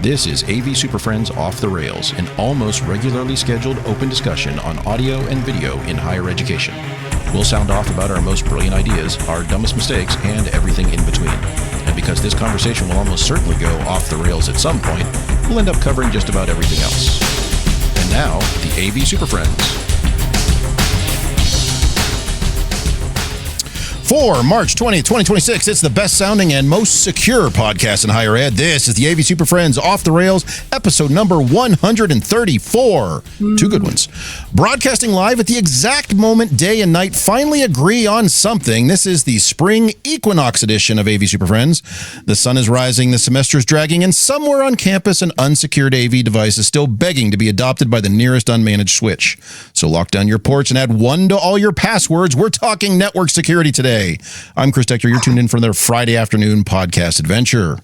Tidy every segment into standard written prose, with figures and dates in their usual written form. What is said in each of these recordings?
This is AV SuperFriends Off the Rails, an almost regularly scheduled open discussion on audio and video in higher education. We'll sound off about our most brilliant ideas, our dumbest mistakes, and everything in between. And because this conversation will almost certainly go off the rails at some point, we'll end up covering just about everything else. And now, the AV SuperFriends. For March 20th, 2026, it's the best sounding and most secure podcast in higher ed. This is the AV SuperFriends Off the Rails, episode number 134. Two good ones. Broadcasting live at the exact moment day and night finally agree on something. This is the spring equinox edition of AV SuperFriends. The sun is rising, the semester is dragging, and somewhere on campus, an unsecured AV device is still begging to be adopted by the nearest unmanaged switch. So lock down your ports and add one to all your passwords. We're talking network security today. I'm Chris Dector. You're tuned in for their Friday afternoon podcast adventure.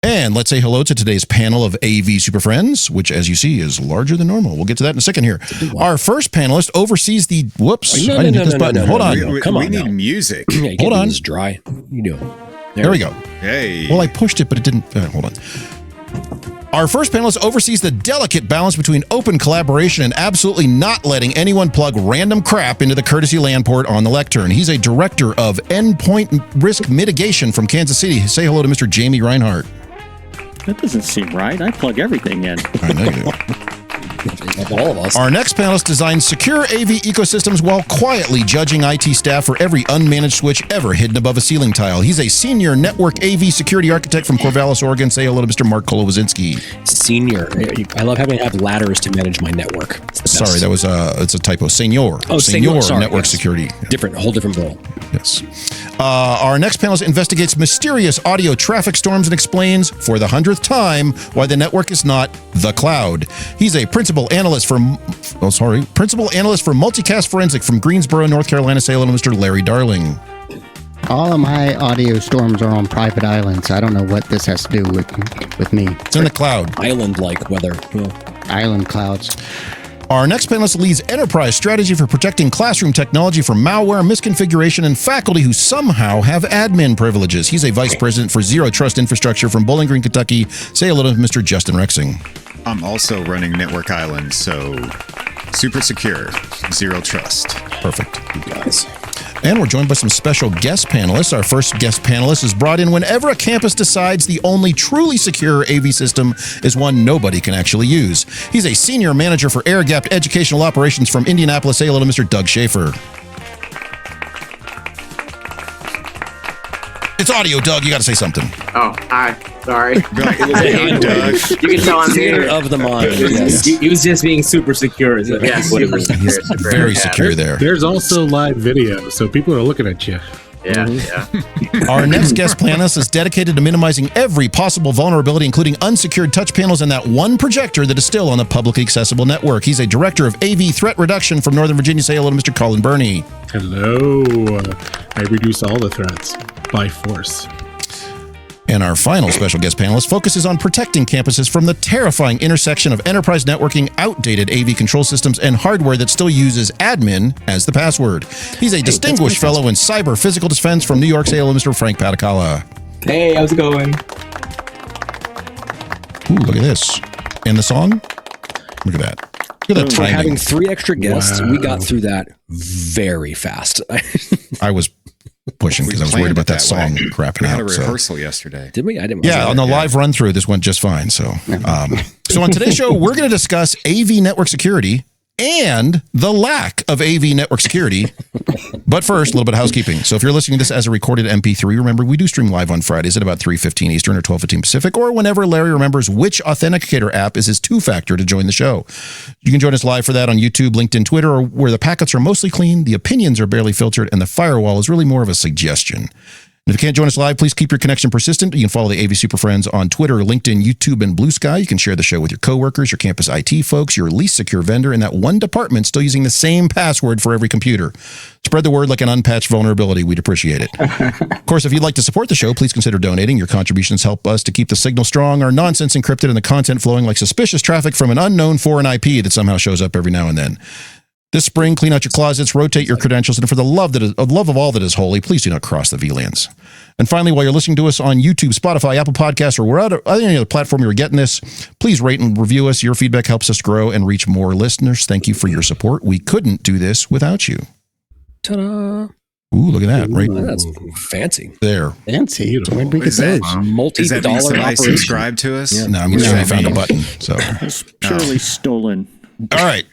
And let's say hello to today's panel of AV SuperFriends, which, as you see, is larger than normal. We'll get to that in a second here. Our first panelist oversees the... Whoops. I didn't hit this button. Hold on. Come on. We need music. Yeah, hold on. It's dry. You do. There we go. Hey. Well, I pushed it, but it didn't... hold on. Our first panelist oversees the delicate balance between open collaboration and absolutely not letting anyone plug random crap into the courtesy LAN port on the lectern. He's a director of endpoint risk mitigation from Kansas City. Say hello to Mr. Jamie Reinhardt. That doesn't seem right. I plug everything in. I know you do. All of us. Our next panelist designs secure AV ecosystems while quietly judging IT staff for every unmanaged switch ever hidden above a ceiling tile. He's a senior network AV security architect from Corvallis, Oregon. Say hello to Mr. Mark Kolowazinski. Senior. I love having to have ladders to manage my network. Sorry, that was it's a typo. Senior. Oh, senior. Sorry, network yes. security. Different, whole different bill. Yes. Our next panelist investigates mysterious audio traffic storms and explains, for the 100th time, why the network is not the cloud. He's a principal analyst for multicast forensic from Greensboro, North Carolina. Say hello to Mr. Larry Darling. All of my audio storms are on private islands. I don't know what this has to do with me. It's in the cloud. Island-like weather. Yeah. Island clouds. Our next panelist leads enterprise strategy for protecting classroom technology from malware, misconfiguration, and faculty who somehow have admin privileges. He's a vice president for Zero Trust Infrastructure from Bowling Green, Kentucky. Say hello to Mr. Justin Rexing. I'm also running Network Island, so super secure, zero trust. Perfect. You guys. And we're joined by some special guest panelists. Our first guest panelist is brought in whenever a campus decides the only truly secure AV system is one nobody can actually use. He's a senior manager for air-gapped educational operations from Indianapolis. Say hello to Mr. Doug Schaefer. It's audio, Doug. You got to say something. Oh, hi. Sorry. Hey, Doug. You can tell I'm Theater here. of the mind. Yes. He was just being super secure. Yeah, super secure. He's very secure there. There's also live video, so people are looking at you. Yeah, yeah. Our next guest panelist is dedicated to minimizing every possible vulnerability, including unsecured touch panels and that one projector that is still on the publicly accessible network. He's a director of AV threat reduction from Northern Virginia. Say hello to Mr. Colin Birney. Hello. I reduce all the threats by force. And our final special guest panelist focuses on protecting campuses from the terrifying intersection of enterprise networking, outdated AV control systems, and hardware that still uses admin as the password. He's a distinguished fellow in cyber physical defense from New York. Say hello, Mr. Frank Padikkala. Hey, how's it going? Ooh, look at this. And the song? Look at that. Look at that For having timing. 3 extra guests, Wow. we got through that very fast. I was pushing because I was worried about that song crapping We had a out. So. rehearsal yesterday. Did we? I didn't. Yeah, on the live run through, this went just fine. So, so on today's show, we're going to discuss AV network security and the lack of AV network security. But first, a little bit of housekeeping. So if you're listening to this as a recorded MP3, remember, we do stream live on Fridays at about 3:15 Eastern or 12:15 Pacific, or whenever Larry remembers which authenticator app is his two-factor to join the show. You can join us live for that on YouTube, LinkedIn, Twitter, or where the packets are mostly clean, the opinions are barely filtered, and the firewall is really more of a suggestion. And if you can't join us live, please keep your connection persistent. You can follow the AV SuperFriends on Twitter, LinkedIn, YouTube, and Blue Sky. You can share the show with your coworkers, your campus IT folks, your least secure vendor, and that one department still using the same password for every computer. Spread the word like an unpatched vulnerability. We'd appreciate it. Of course, if you'd like to support the show, please consider donating. Your contributions help us to keep the signal strong, our nonsense encrypted, and the content flowing like suspicious traffic from an unknown foreign IP that somehow shows up every now and then. This spring, clean out your closets, rotate your credentials, and for the love of all that is holy, please do not cross the VLANs. And finally, while you're listening to us on YouTube, Spotify, Apple Podcasts, or any other platform you're getting this, please rate and review us. Your feedback helps us grow and reach more listeners. Thank you for your support. We couldn't do this without you. Ta-da! Ooh, look at that! Right That's fancy. there. Fancy. Where'd we get Is that, those? is that mean Multi-dollar somebody operation. subscribe to us? Yeah. No, I'm just trying to find a button. So, It's purely stolen. all right.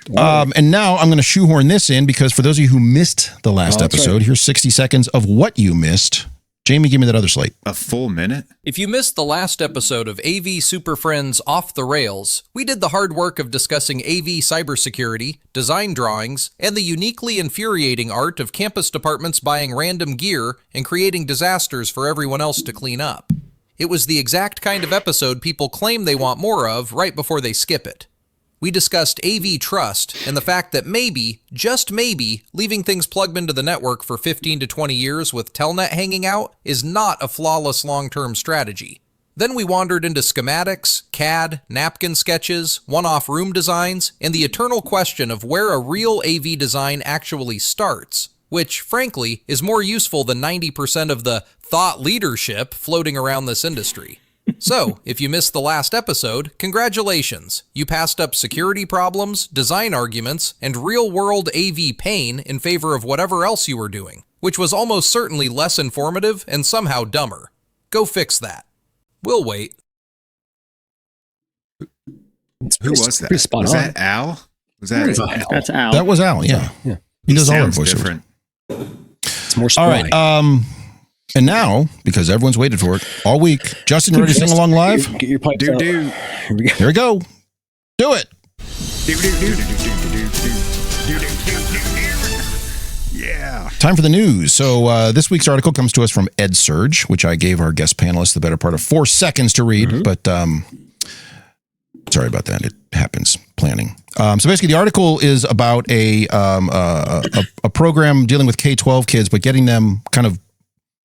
And now I'm going to shoehorn this in because for those of you who missed the last episode, here's 60 seconds of what you missed. Jamie, give me that other slate. A full minute? If you missed the last episode of AV SuperFriends Off the Rails, we did the hard work of discussing AV cybersecurity, design drawings, and the uniquely infuriating art of campus departments buying random gear and creating disasters for everyone else to clean up. It was the exact kind of episode people claim they want more of right before they skip it. We discussed AV trust and the fact that maybe, just maybe, leaving things plugged into the network for 15 to 20 years with Telnet hanging out is not a flawless long-term strategy. Then we wandered into schematics, CAD, napkin sketches, one-off room designs, and the eternal question of where a real AV design actually starts, which, frankly, is more useful than 90% of the thought leadership floating around this industry. So, if you missed the last episode, congratulations. You passed up security problems, design arguments, and real-world AV pain in favor of whatever else you were doing, which was almost certainly less informative and somehow dumber. Go fix that. We'll wait. Who was that? Pretty spot Was on. that Al? Was that That's Al. That was Al, yeah. He does all our sounds voiceovers. different? It's more All spry. right. And now, because everyone's waited for it all week, Justin, you ready to sing along live? Get your pipes Do out. do. Here we go. Here we go. Do it. Yeah. Time for the news. So this week's article comes to us from EdSurge, which I gave our guest panelists the better part of 4 seconds to read, but sorry about that. It happens. Planning. So basically, the article is about a program dealing with K-12 kids, but getting them kind of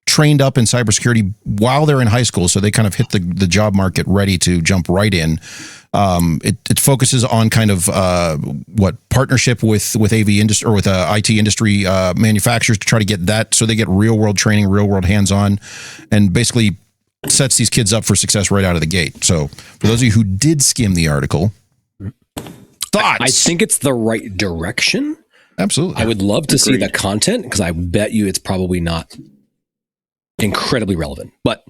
trained up in cybersecurity while they're in high school, so they kind of hit the job market ready to jump right in. It focuses on kind of partnership with AV industry or with IT industry manufacturers to try to get that, so they get real world training, real world hands on, and basically sets these kids up for success right out of the gate. So for those of you who did skim the article, thoughts? I think it's the right direction. Absolutely. I would love to see the content because I bet you it's probably not incredibly relevant, but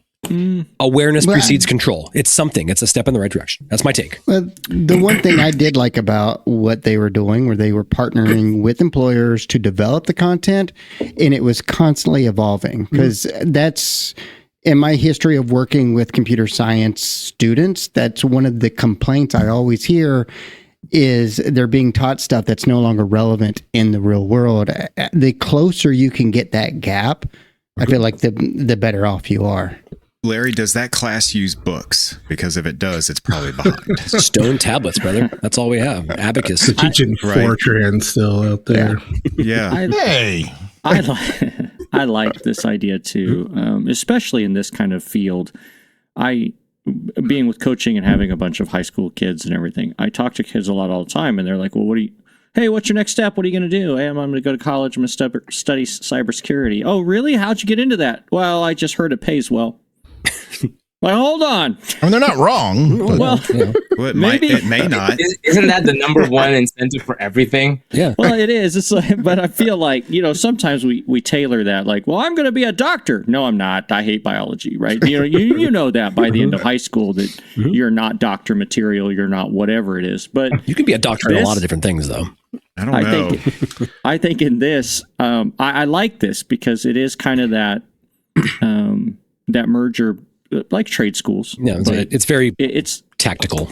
awareness precedes control. It's something. It's a step in the right direction. That's my take. Well, the one thing I did like about what they were doing, where they were partnering with employers to develop the content, and it was constantly evolving, because that's, in my history of working with computer science students, that's one of the complaints I always hear is they're being taught stuff that's no longer relevant in the real world. The closer you can get that gap, I feel like the better off you are. Larry, does that class use books? Because if it does, it's probably behind. Stone tablets, brother. That's all we have. Abacus. They're teaching Fortran still out there. Yeah. Hey. I like this idea too, especially in this kind of field. Being with coaching and having a bunch of high school kids and everything, I talk to kids a lot all the time, and they're like, well, hey, what's your next step? What are you going to do? Hey, I'm going to go to college. I'm going to study cybersecurity. Oh, really? How'd you get into that? Well, I just heard it pays well. Well, hold on. I mean, they're not wrong. But, Well, Well, it may not. Isn't that the number one incentive for everything? Yeah. well, it is. It's like, but I feel like, sometimes we tailor that like, well, I'm going to be a doctor. No, I'm not. I hate biology, right? You know that by the end of high school that you're not doctor material. You're not whatever it is. But You can be a doctor in a lot of different things, though. I don't know. I think in this, I like this because it is kind of that that merger, like trade schools. Yeah, it's very tactical.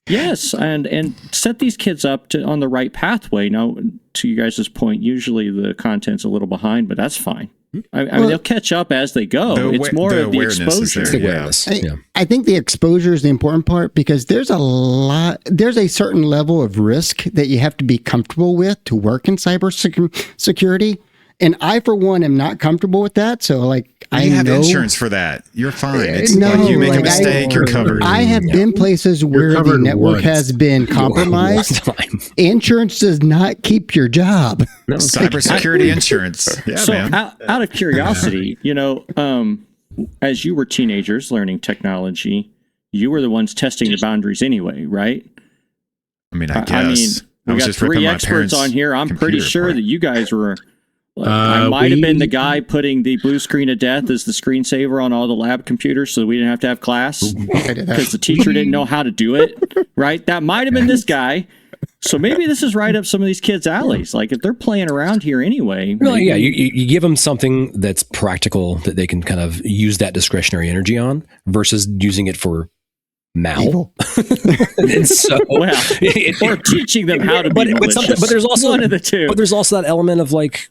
Yes, and set these kids up on the right pathway. Now, to you guys' point, usually the content's a little behind, but that's fine. I mean, they'll catch up as they go. It's more of the exposure. It's the awareness. I think the exposure is the important part, because there's a certain level of risk that you have to be comfortable with to work in cybersecurity. And I, for one, am not comfortable with that. So, like, You have know insurance for that. You're fine. It's No, like you make a like, mistake, you're covered. I have been places where the covered network once. has been compromised. Insurance does not keep your job. Cybersecurity insurance. Yeah, So man. out of curiosity, as you were teenagers learning technology, you were the ones testing the boundaries anyway, right? I mean, I guess. We got 3 experts on here. I'm pretty sure that you guys were. I might have been the guy putting the blue screen of death as the screensaver on all the lab computers so we didn't have to have class because the teacher didn't know how to do it, right? That might have been this guy. So maybe this is right up some of these kids' alleys. Like if they're playing around here anyway. Well, yeah, you give them something that's practical that they can kind of use that discretionary energy on versus using it for mal. And so, or teaching them how to be malicious. But there's also one of the two. But there's also that element of like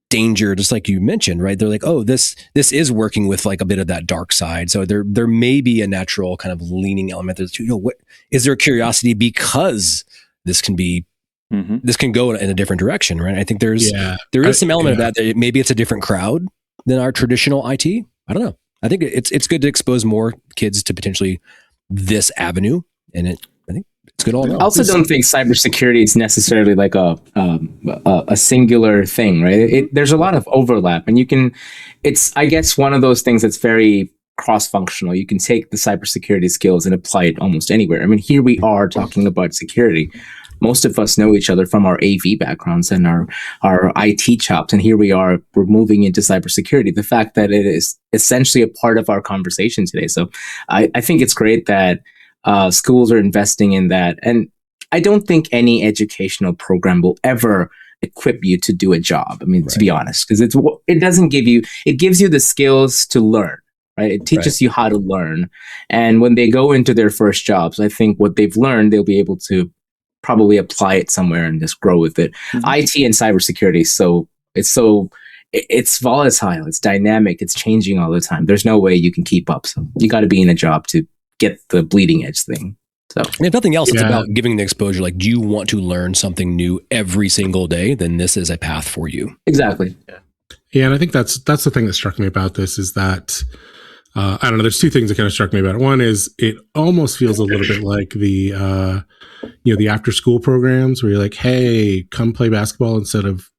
danger, just like you mentioned, right? They're like, oh, this is working with like a bit of that dark side. So there may be a natural kind of leaning element. There's, what is there a curiosity because this can be. Mm-hmm. This can go in a different direction, right? I think there is some element of that maybe it's a different crowd than our traditional IT. I don't know. I think it's good to expose more kids to potentially this avenue, and I think it's good all around. I also don't think cybersecurity is necessarily like a singular thing, right? There's a lot of overlap, and it's I guess one of those things that's very cross-functional. You can take the cybersecurity skills and apply it almost anywhere. I mean, here we are talking about security. Most of us know each other from our AV backgrounds and our IT chops, and here we're moving into cybersecurity. The fact that it is essentially a part of our conversation today. So I think it's great that schools are investing in that. And I don't think any educational program will ever equip you to do a job. I mean, to be honest, because it doesn't give you, it gives you the skills to learn. Right? It teaches you how to learn. And when they go into their first jobs, I think what they've learned, they'll be able to probably apply it somewhere and just grow with it. Mm-hmm. IT and cybersecurity, it's volatile, it's dynamic, it's changing all the time. There's no way you can keep up. So you got to be in a job to get the bleeding edge thing. So and if nothing else, it's about giving the exposure. Like, do you want to learn something new every single day? Then this is a path for you. Exactly. Yeah, and I think that's the thing that struck me about this is that I don't know. There's 2 things that kind of struck me about it. One is it almost feels a little bit like the the after school programs where you're like, hey, come play basketball instead of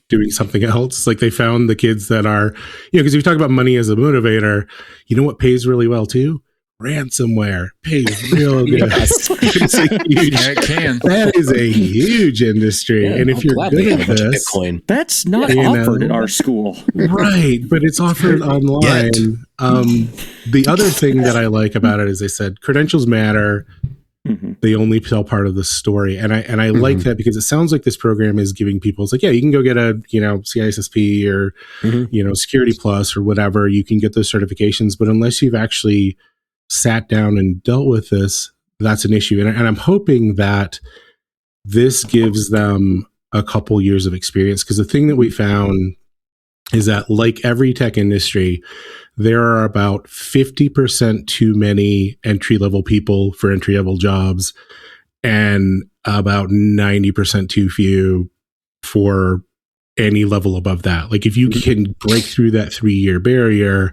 doing something else. Like they found the kids that are, because if you talk about money as a motivator, you know what pays really well too? Ransomware pays real good. It's a huge, that is a huge industry. And if you're good at this, Bitcoin. That's not offered at our school. Right, but it's offered online. The other thing that I like about it is they said credentials matter. Mm-hmm. They only tell part of the story. And I like that because it sounds like this program is giving people, it's like, yeah, you can go get a, CISSP or, Security Plus or whatever. You can get those certifications, but unless you've actually sat down and dealt with this, that's an issue. And I'm hoping that this gives them a couple years of experience, because the thing that we found is that, like every tech industry, there are about 50% too many entry-level people for entry-level jobs and about 90% too few for any level above that. Like if you can break through that 3-year barrier,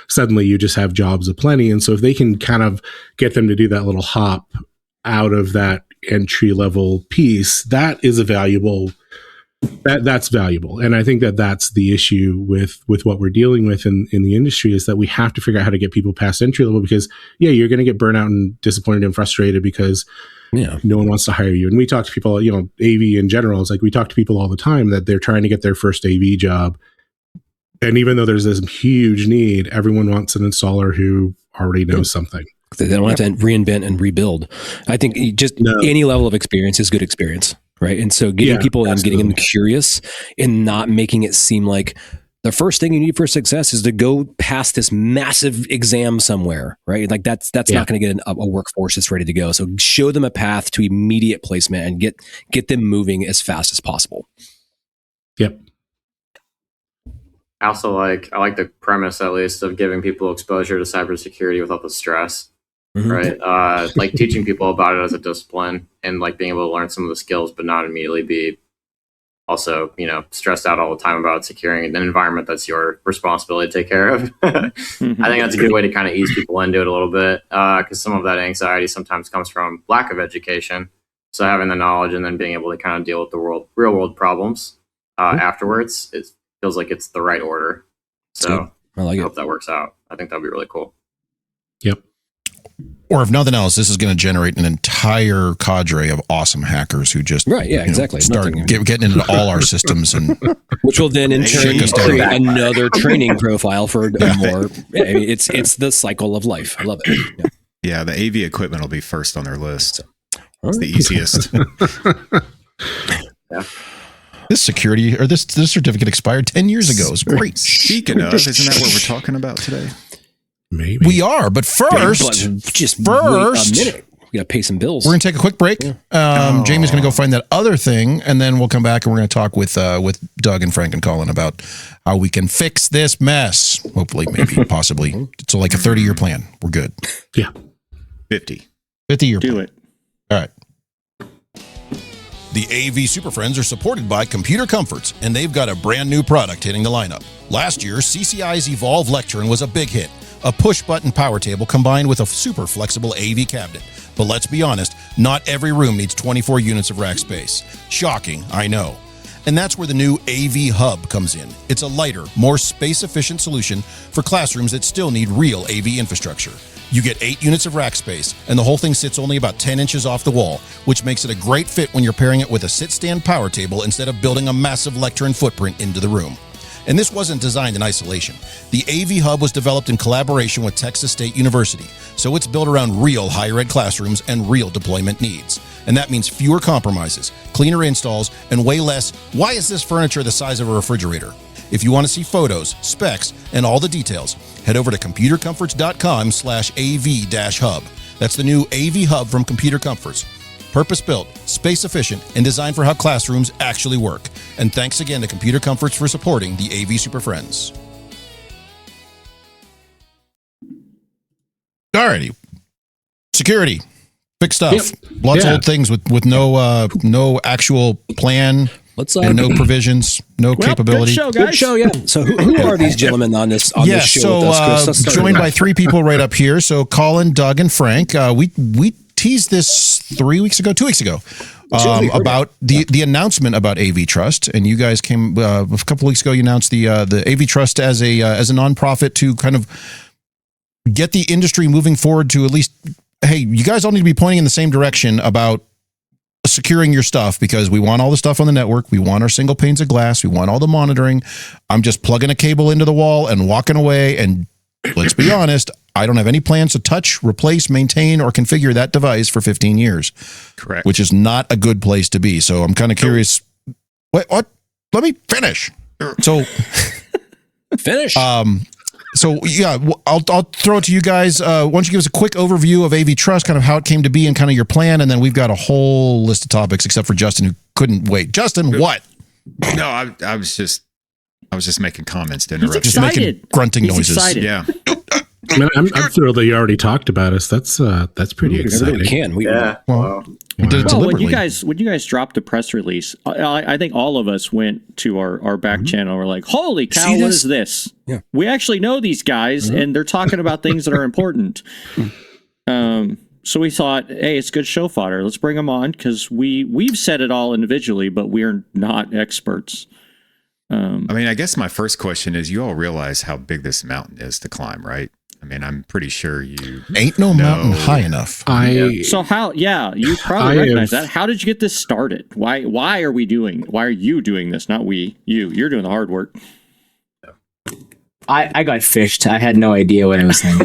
suddenly you just have jobs aplenty. And so if they can kind of get them to do that little hop out of that entry level piece, that is a valuable, that's valuable. And I think that that's the issue with what we're dealing with in the industry, is that we have to figure out how to get people past entry level, because you're going to get burnout and disappointed and frustrated because no one wants to hire you. And we talk to people, AV in general, it's like we talk to people all the time that they're trying to get their first AV job. And even though there's this huge need, everyone wants an installer who already knows something. They don't have to reinvent and rebuild. I think any level of experience is good experience, right? And so getting people and getting them curious and not making it seem like the first thing you need for success is to go past this massive exam somewhere, right? Like that's not going to get a workforce that's ready to go. So show them a path to immediate placement and get them moving as fast as possible. Yep. I also like the premise, at least, of giving people exposure to cybersecurity without the stress, right? Like teaching people about it as a discipline and like being able to learn some of the skills, but not immediately be also, stressed out all the time about securing an environment that's your responsibility to take care of. I think that's a good way to kind of ease people into it a little bit, because some of that anxiety sometimes comes from lack of education. So having the knowledge and then being able to kind of deal with the real world problems afterwards, it feels like it's the right order. So I hope that works out. I think that'd be really cool. Yep. Or if nothing else, this is going to generate an entire cadre of awesome hackers who just exactly start getting into all our systems, and which will then in turn create another training profile for more. Yeah, I mean, it's the cycle of life. I love it. Yeah, the AV equipment will be first on their list. It's the easiest. Yeah. This security or this certificate expired 10 years ago. It's great. Speaking of, isn't that what we're talking about today? Maybe we are, but first, just wait a minute. We got to pay some bills. We're going to take a quick break. Jamie's going to go find that other thing, and then we'll come back and we're going to talk with Doug and Frank and Colin about how we can fix this mess. Hopefully, maybe, possibly. It's like a 30-year plan. We're good. Yeah, 50-year. Do plan. it. All right. The AV Super Friends are supported by Computer Comforts, and they've got a brand new product hitting the lineup. Last year, CCI's Evolve Lectern was a big hit. A push-button power table combined with a super flexible AV cabinet. But let's be honest, not every room needs 24 units of rack space. Shocking, I know. And that's where the new AV Hub comes in. It's a lighter, more space-efficient solution for classrooms that still need real AV infrastructure. You get 8 units of rack space, and the whole thing sits only about 10 inches off the wall, which makes it a great fit when you're pairing it with a sit-stand power table instead of building a massive lectern footprint into the room. And this wasn't designed in isolation. The AV Hub was developed in collaboration with Texas State University, so it's built around real higher ed classrooms and real deployment needs. And that means fewer compromises, cleaner installs, and way less, why is this furniture the size of a refrigerator? If you want to see photos, specs, and all the details, head over to computercomforts.com/AV-hub. That's the new AV Hub from Computer Comforts. Purpose-built, space-efficient, and designed for how classrooms actually work. And thanks again to Computer Comforts for supporting the AV Super Friends. Alrighty. Security. Big stuff. Yep. Lots of old things with no actual plan. And no provisions, no capability. Good show, guys. Good show, yeah. So who are these gentlemen on this show with us, Chris? Joined by 3 people right up here. So Colin, Doug, and Frank. We teased this 2 weeks ago, about the announcement about AV Trust, and you guys came a couple weeks ago. You announced the AV Trust as a nonprofit to kind of get the industry moving forward to at least, hey, you guys all need to be pointing in the same direction about securing your stuff, because we want all the stuff on the network. We want our single panes of glass. We want all the monitoring. I'm just plugging a cable into the wall and walking away. And let's be honest, I don't have any plans to touch, replace, maintain, or configure that device for 15 years. Correct. Which is not a good place to be. So I'm kind of curious. What? Let me finish. So finish. So yeah, I'll throw it to you guys. Why don't you give us a quick overview of AV Trust, kind of how it came to be and kind of your plan, and then we've got a whole list of topics except for Justin, who couldn't wait. Justin, what? No, I was just making comments to interrupt. He's Just making grunting noises. Excited. Yeah. I'm thrilled that you already talked about us. That's pretty exciting. We can. Well, we did it Well, deliberately. when you guys dropped the press release, I think all of us went to our back channel. We're like, "Holy cow, what is this?" Yeah. We actually know these guys, and they're talking about things that are important. So we thought, hey, it's good show fodder. Let's bring them on, because we've said it all individually, but we're not experts. I mean, I guess my first question is, you all realize how big this mountain is to climb, right? I mean, I'm pretty sure you ain't no mountain high enough. So how? Yeah, you probably recognize that. How did you get this started? Why are you doing this? Not we. You're doing the hard work. I got fished. I had no idea what I was saying. So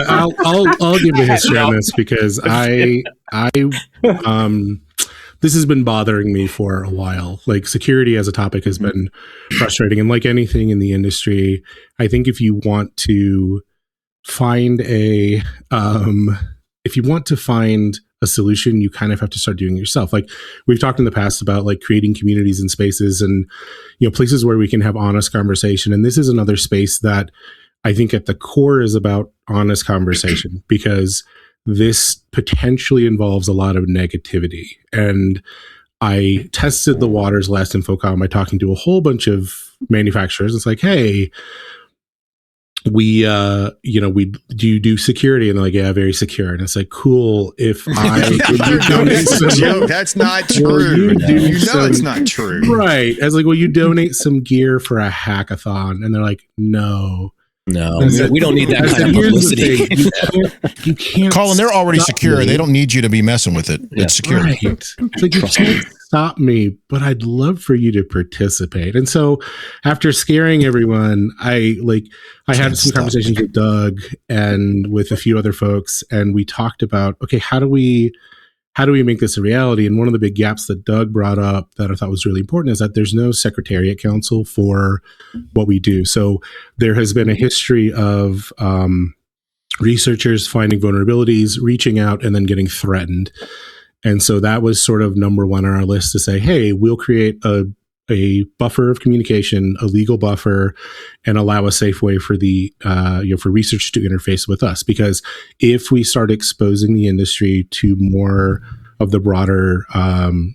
I'll give the history on this, because this has been bothering me for a while. Like, security as a topic has been frustrating, and like anything in the industry, I think if you want to find a solution, you kind of have to start doing it yourself. Like, we've talked in the past about like creating communities and spaces, and places where we can have honest conversation. And this is another space that I think at the core is about honest conversation, because this potentially involves a lot of negativity. And I tested the waters last InfoComm by talking to a whole bunch of manufacturers. It's like, hey, we do you do security? And they're like, yeah, very secure. And it's like, cool. If that's not true. It's not true. Right. I was like, well, you donate some gear for a hackathon. And they're like, no, we don't need that kind of publicity. You can't Colin, they're already secure. Me. They don't need you to be messing with it. It's secure. Right. It's like, you can't stop me, but I'd love for you to participate. And so after scaring everyone, I had some conversations with Doug and with a few other folks, and we talked about, okay, how do we make this a reality? And one of the big gaps that Doug brought up that I thought was really important is that there's no Secretariat Council for what we do. So there has been a history of researchers finding vulnerabilities, reaching out, and then getting threatened. And so that was sort of number one on our list to say, hey, we'll create a buffer of communication, a legal buffer, and allow a safe way for the for research to interface with us. Because if we start exposing the industry to more of the broader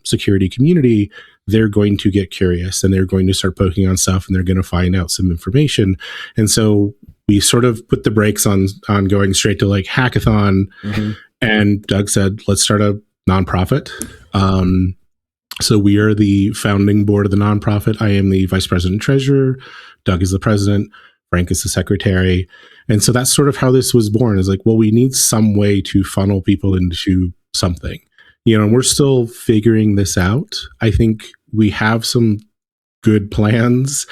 security community, they're going to get curious and they're going to start poking on stuff and they're going to find out some information. And so we sort of put the brakes on going straight to like hackathon. Mm-hmm. And Doug said, let's start a nonprofit. So we are the founding board of the nonprofit. I am the vice president treasurer. Doug is the president. Frank is the secretary. And so that's sort of how this was born, is like, well, we need some way to funnel people into something, and we're still figuring this out. I think we have some good plans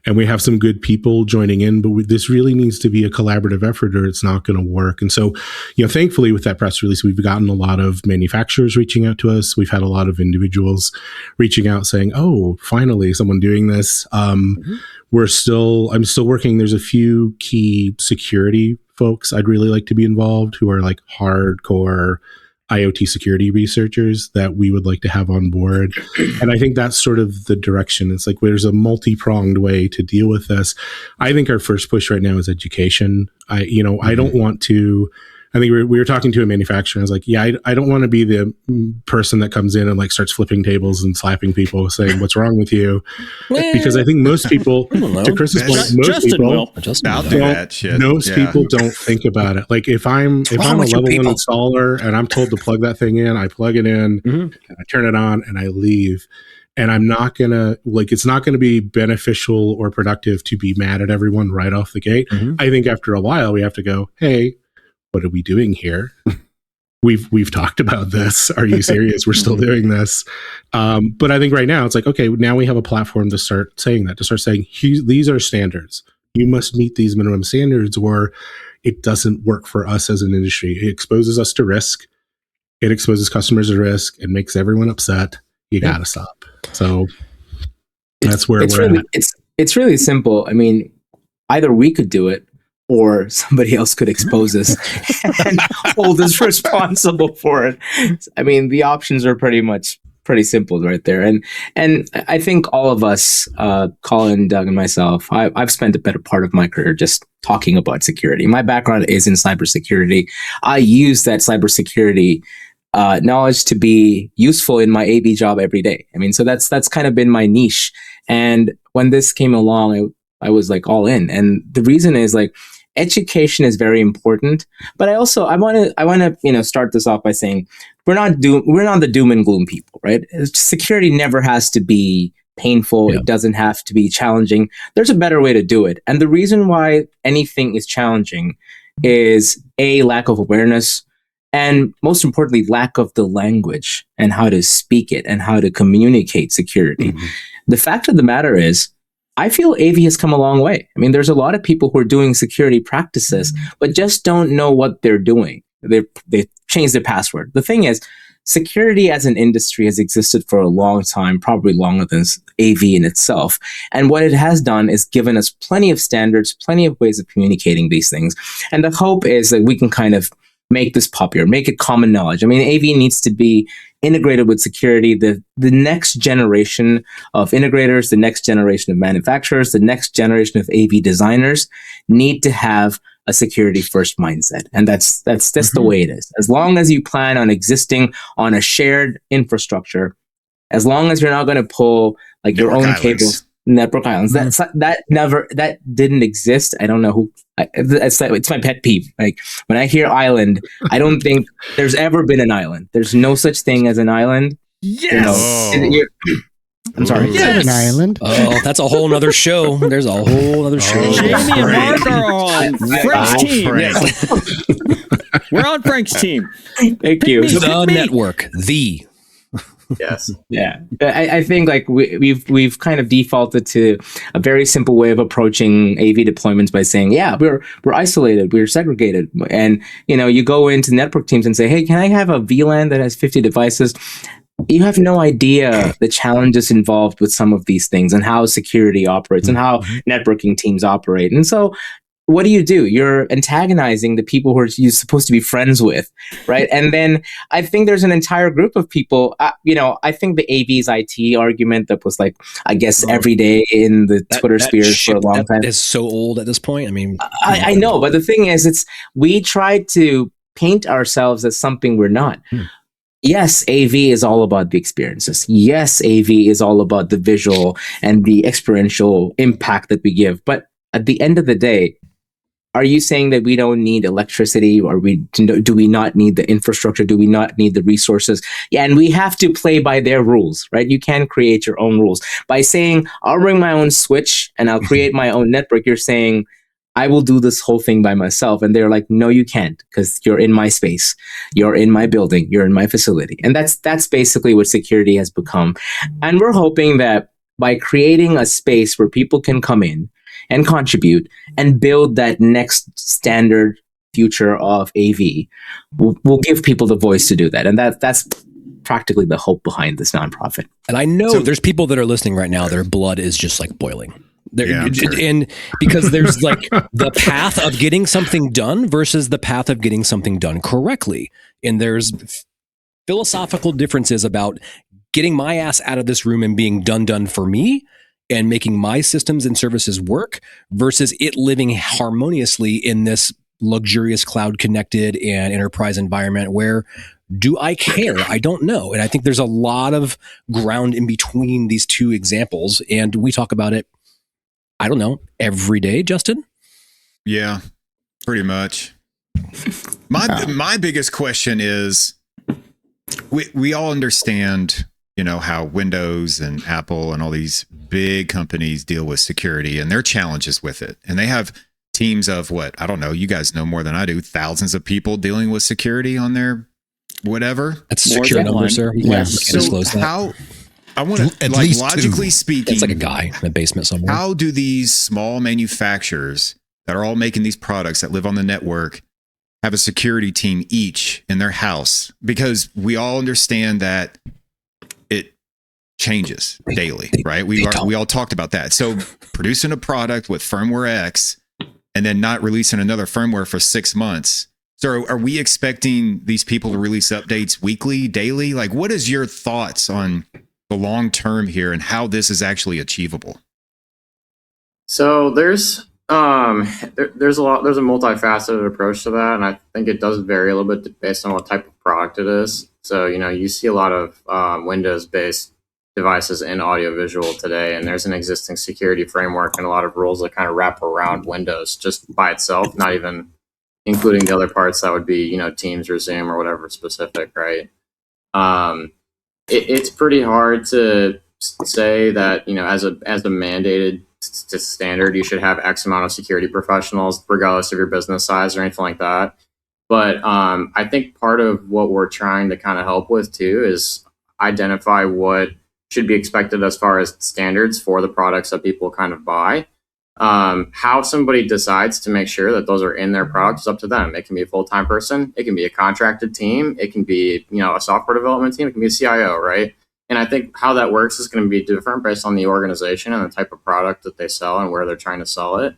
and we have some good people joining in, but this really needs to be a collaborative effort or it's not going to work. And so, thankfully with that press release, we've gotten a lot of manufacturers reaching out to us. We've had a lot of individuals reaching out saying, oh, finally someone doing this. I'm still working. There's a few key security folks I'd really like to be involved who are like hardcore IoT security researchers that we would like to have on board. And I think that's sort of the direction. It's like there's a multi-pronged way to deal with this. I think our first push right now is education. I don't want to, I think we were talking to a manufacturer. I was like, yeah, I don't want to be the person that comes in and like starts flipping tables and slapping people saying, what's wrong with you? Because I think most people, to Chris's point, most people don't think about it. Like if I'm a level one installer and I'm told to plug that thing in, I plug it in, and I turn it on and I leave. And I'm not going to, it's not going to be beneficial or productive to be mad at everyone right off the gate. I think after a while we have to go, hey, what are we doing here? We've talked about this. Are you serious? We're still doing this. But I think right now it's like, okay, now we have a platform to start saying that, to start saying, these are standards. You must meet these minimum standards or it doesn't work for us as an industry. It exposes us to risk. It exposes customers to risk. It makes everyone upset. You got to stop. So that's where we're at. It's really simple. I mean, either we could do it or somebody else could expose us and hold us responsible for it. I mean, the options are pretty simple right there. And I think all of us, Colin, Doug, and myself, I've spent a better part of my career just talking about security. My background is in cybersecurity. I use that cybersecurity knowledge to be useful in my AV job every day. I mean, so that's kind of been my niche. And when this came along, I was like all in. And the reason is like, education is very important, but I want to start this off by saying we're not the doom and gloom people, right? Security never has to be painful. Yeah. It doesn't have to be challenging. There's a better way to do it. And the reason why anything is challenging is lack of awareness, and most importantly, lack of the language and how to speak it and how to communicate security. Mm-hmm. The fact of the matter is, I feel AV has come a long way. I mean, there's a lot of people who are doing security practices, but just don't know what they're doing. They changed their password. The thing is, security as an industry has existed for a long time, probably longer than AV in itself. And what it has done is given us plenty of standards, plenty of ways of communicating these things. And the hope is that we can kind of make this popular, make it common knowledge. I mean, AV needs to be integrated with security. The next generation of integrators, the next generation of manufacturers, the next generation of AV designers need to have a security first mindset. And that's the way it is. As long as you plan on existing on a shared infrastructure, As long as you're not going to pull like your own cables. Network islands. That didn't exist. I don't know who. It's my pet peeve. Like when I hear island, I don't think there's ever been an island. There's no such thing as an island. Yes. I'm sorry. Yes. An island. Oh, that's a whole nother show. There's a whole other show. Jamie and Mark are on Frank's team. Yes. We're on Frank's team. Thank you. The network. The. Yes. Yeah. I think like we've kind of defaulted to a very simple way of approaching AV deployments by saying, yeah, we're isolated, we're segregated. And you go into network teams and say, hey, can I have a VLAN that has 50 devices? You have no idea the challenges involved with some of these things and how security operates and how networking teams operate. And so what do? You're antagonizing the people who you're supposed to be friends with, right? And then I think there's an entire group of people, I think the AV's IT argument that was like, I guess every day in the Twitter spheres for a long time. Is so old at this point. I mean, I know, but the thing is, we try to paint ourselves as something we're not. Yes, AV is all about the experiences. Yes, AV is all about the visual and the experiential impact that we give. But at the end of the day, are you saying that we don't need electricity, or do we not need the infrastructure? Do we not need the resources? Yeah, and we have to play by their rules, right? You can create your own rules. By saying, I'll bring my own switch and I'll create my own network, you're saying, I will do this whole thing by myself. And they're like, no, you can't, because you're in my space. You're in my building. You're in my facility. And that's basically what security has become. And we're hoping that by creating a space where people can come in and contribute and build that next standard future of AV, we'll give people the voice to do that. And that's practically the hope behind this nonprofit. And I know there's people that are listening right now, their blood is just like boiling. Sure. And because there's like the path of getting something done versus the path of getting something done correctly. And there's philosophical differences about getting my ass out of this room and being done for me and making my systems and services work versus it living harmoniously in this luxurious cloud connected and enterprise environment where do I care? I don't know. And I think there's a lot of ground in between these two examples. And we talk about it, I don't know, every day, Justin? Yeah, pretty much. My biggest question is, we all understand, how Windows and Apple and all these big companies deal with security and their challenges with it. And they have teams of I don't know, you guys know more than I do, thousands of people dealing with security on their whatever. That's a secure number, sir. Yeah. So disclose that. how, I want to, At like, least logically two. speaking, It's like a guy in a basement somewhere. how do these small manufacturers that are all making these products that live on the network have a security team each in their house? Because we all understand that it changes daily, right? We all talked about that. So producing a product with firmware X and then not releasing another firmware for 6 months. So are we expecting these people to release updates weekly, daily? Like, what is your thoughts on the long term here and how this is actually achievable? So there's a multifaceted approach to that, and I think it does vary a little bit based on what type of product it is. So you see a lot of Windows-based devices in audiovisual today, and there's an existing security framework and a lot of rules that kind of wrap around Windows just by itself, not even including the other parts that would be Teams or Zoom or whatever specific, right? It's pretty hard to say that as a mandated standard you should have X amount of security professionals regardless of your business size or anything like that. But I think part of what we're trying to kind of help with too is identify what should be expected as far as standards for the products that people kind of buy. How somebody decides to make sure that those are in their product is up to them. It can be a full-time person. It can be a contracted team. It can be, a software development team. It can be a CIO, right? And I think how that works is going to be different based on the organization and the type of product that they sell and where they're trying to sell it.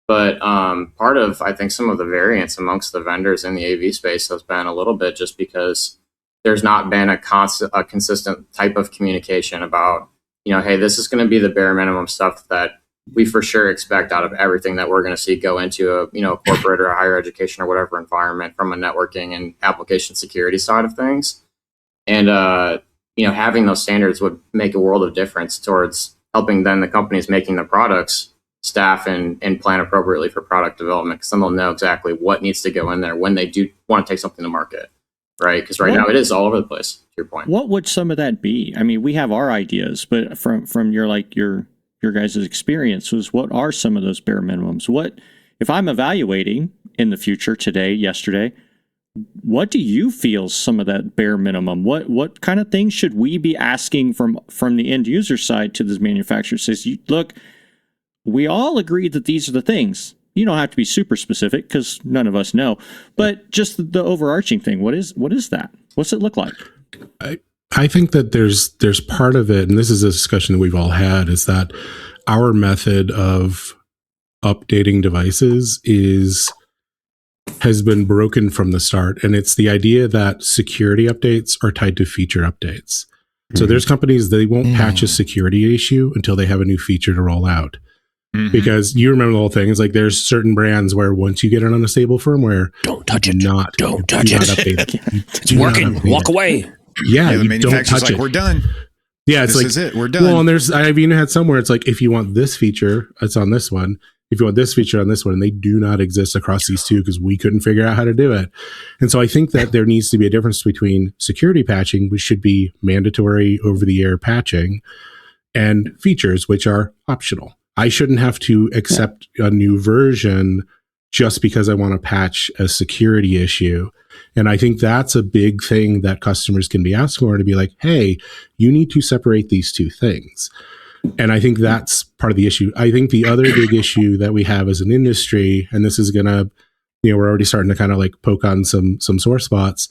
But part of, I think, some of the variance amongst the vendors in the AV space has been a little bit just because there's not been a consistent type of communication about, hey, this is going to be the bare minimum stuff that we for sure expect out of everything that we're going to see go into a corporate or a higher education or whatever environment from a networking and application security side of things. And having those standards would make a world of difference towards helping then the companies making the products staff and plan appropriately for product development, because then they'll know exactly what needs to go in there when they do want to take something to market, right? Because now it is all over the place, to your point. What would some of that be? I mean, we have our ideas, but from your guys' experiences, what are some of those bare minimums? What, if I'm evaluating in the future, today, yesterday, what do you feel some of that bare minimum? What kind of things should we be asking from the end user side to this manufacturer? Says, look, we all agree that these are the things. You don't have to be super specific because none of us know, but just the overarching thing. What is that? What's it look like? I think that there's part of it, and this is a discussion that we've all had, is that our method of updating devices has been broken from the start. And it's the idea that security updates are tied to feature updates. So there's companies, they won't patch a security issue until they have a new feature to roll out. Because you remember the whole thing. It's like there's certain brands where once you get an unstable firmware, don't touch it. Don't touch it. It's working. Walk away. Yeah, the manufacturer's like, we're done. Yeah, it's this like, is it. We're done. Well, and I've even had somewhere it's like, if you want this feature, it's on this one. If you want this feature on this one, and they do not exist across these two because we couldn't figure out how to do it. And so I think that there needs to be a difference between security patching, which should be mandatory over-the-air patching, and features, which are optional. I shouldn't have to accept a new version just because I want to patch a security issue. And I think that's a big thing that customers can be asked for, to be like, hey, you need to separate these two things. And I think that's part of the issue. I think the other big issue that we have as an industry, and this is going to, we're already starting to kind of like poke on some sore spots,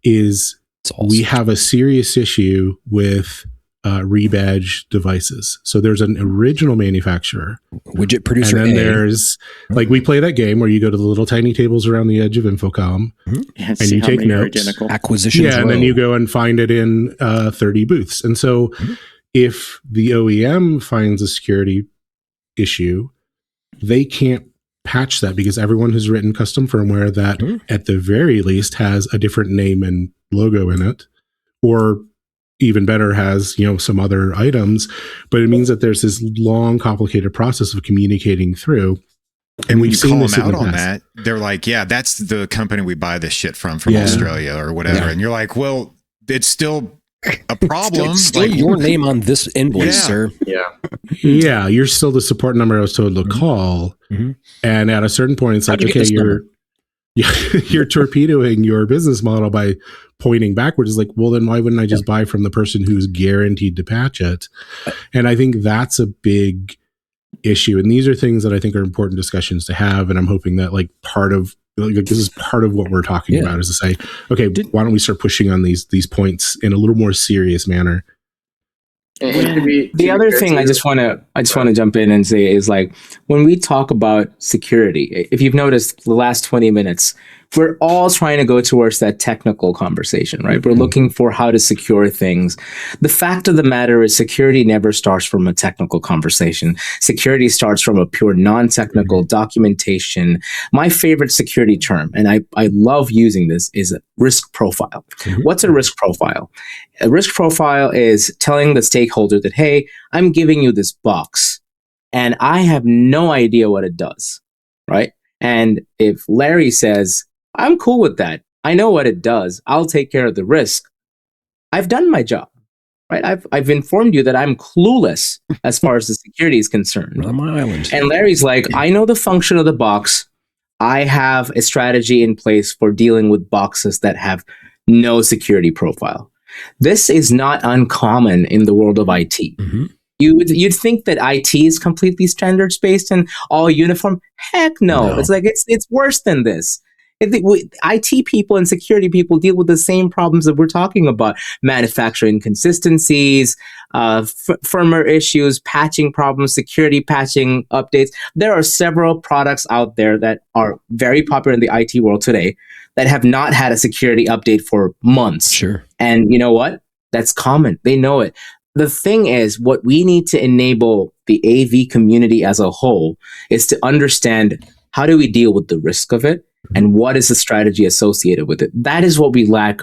is we have a serious issue with rebadged devices. So there's an original manufacturer, widget producer, and then there's like, we play that game where you go to the little tiny tables around the edge of Infocom and you take notes, acquisitions, and then you go and find it in 30 booths. And so if the OEM finds a security issue, they can't patch that because everyone has written custom firmware that at the very least has a different name and logo in it, or even better, has, some other items. But it means that there's this long, complicated process of communicating through. And we've seen this out on that. They're like, yeah, that's the company we buy this shit from Australia or whatever. Yeah. And you're like, well, it's still a problem. It's still your name on this invoice, sir. Yeah. You're still the support number I was told to call. And at a certain point, it's like, okay, you're torpedoing your business model by pointing backwards. It's like, well, then why wouldn't I just buy from the person who's guaranteed to patch it? And I think that's a big issue. And these are things that I think are important discussions to have. And I'm hoping that this is part of what we're talking about, is to say, okay, why don't we start pushing on these points in a little more serious manner? The other thing I just want to jump in and say is, like, when we talk about security, if you've noticed the last 20 minutes, we're all trying to go towards that technical conversation, right? We're looking for how to secure things. The fact of the matter is, security never starts from a technical conversation. Security starts from a pure non-technical documentation. My favorite security term, and I love using this, is a risk profile. What's a risk profile? A risk profile is telling the stakeholder that, hey, I'm giving you this box and I have no idea what it does, right? And if Larry says, I'm cool with that, I know what it does, I'll take care of the risk, I've done my job, right? I've informed you that I'm clueless as far as the security is concerned. On my island. And Larry's like, I know the function of the box. I have a strategy in place for dealing with boxes that have no security profile. This is not uncommon in the world of IT. You'd think that IT is completely standards based and all uniform. Heck no. It's like it's worse than this. IT people and security people deal with the same problems that we're talking about: manufacturing inconsistencies, firmware issues, patching problems, security patching updates. There are several products out there that are very popular in the IT world today that have not had a security update for months. Sure. And you know what? That's common. They know it. The thing is, what we need to enable the AV community as a whole is to understand, how do we deal with the risk of it? And what is the strategy associated with it? That is what we lack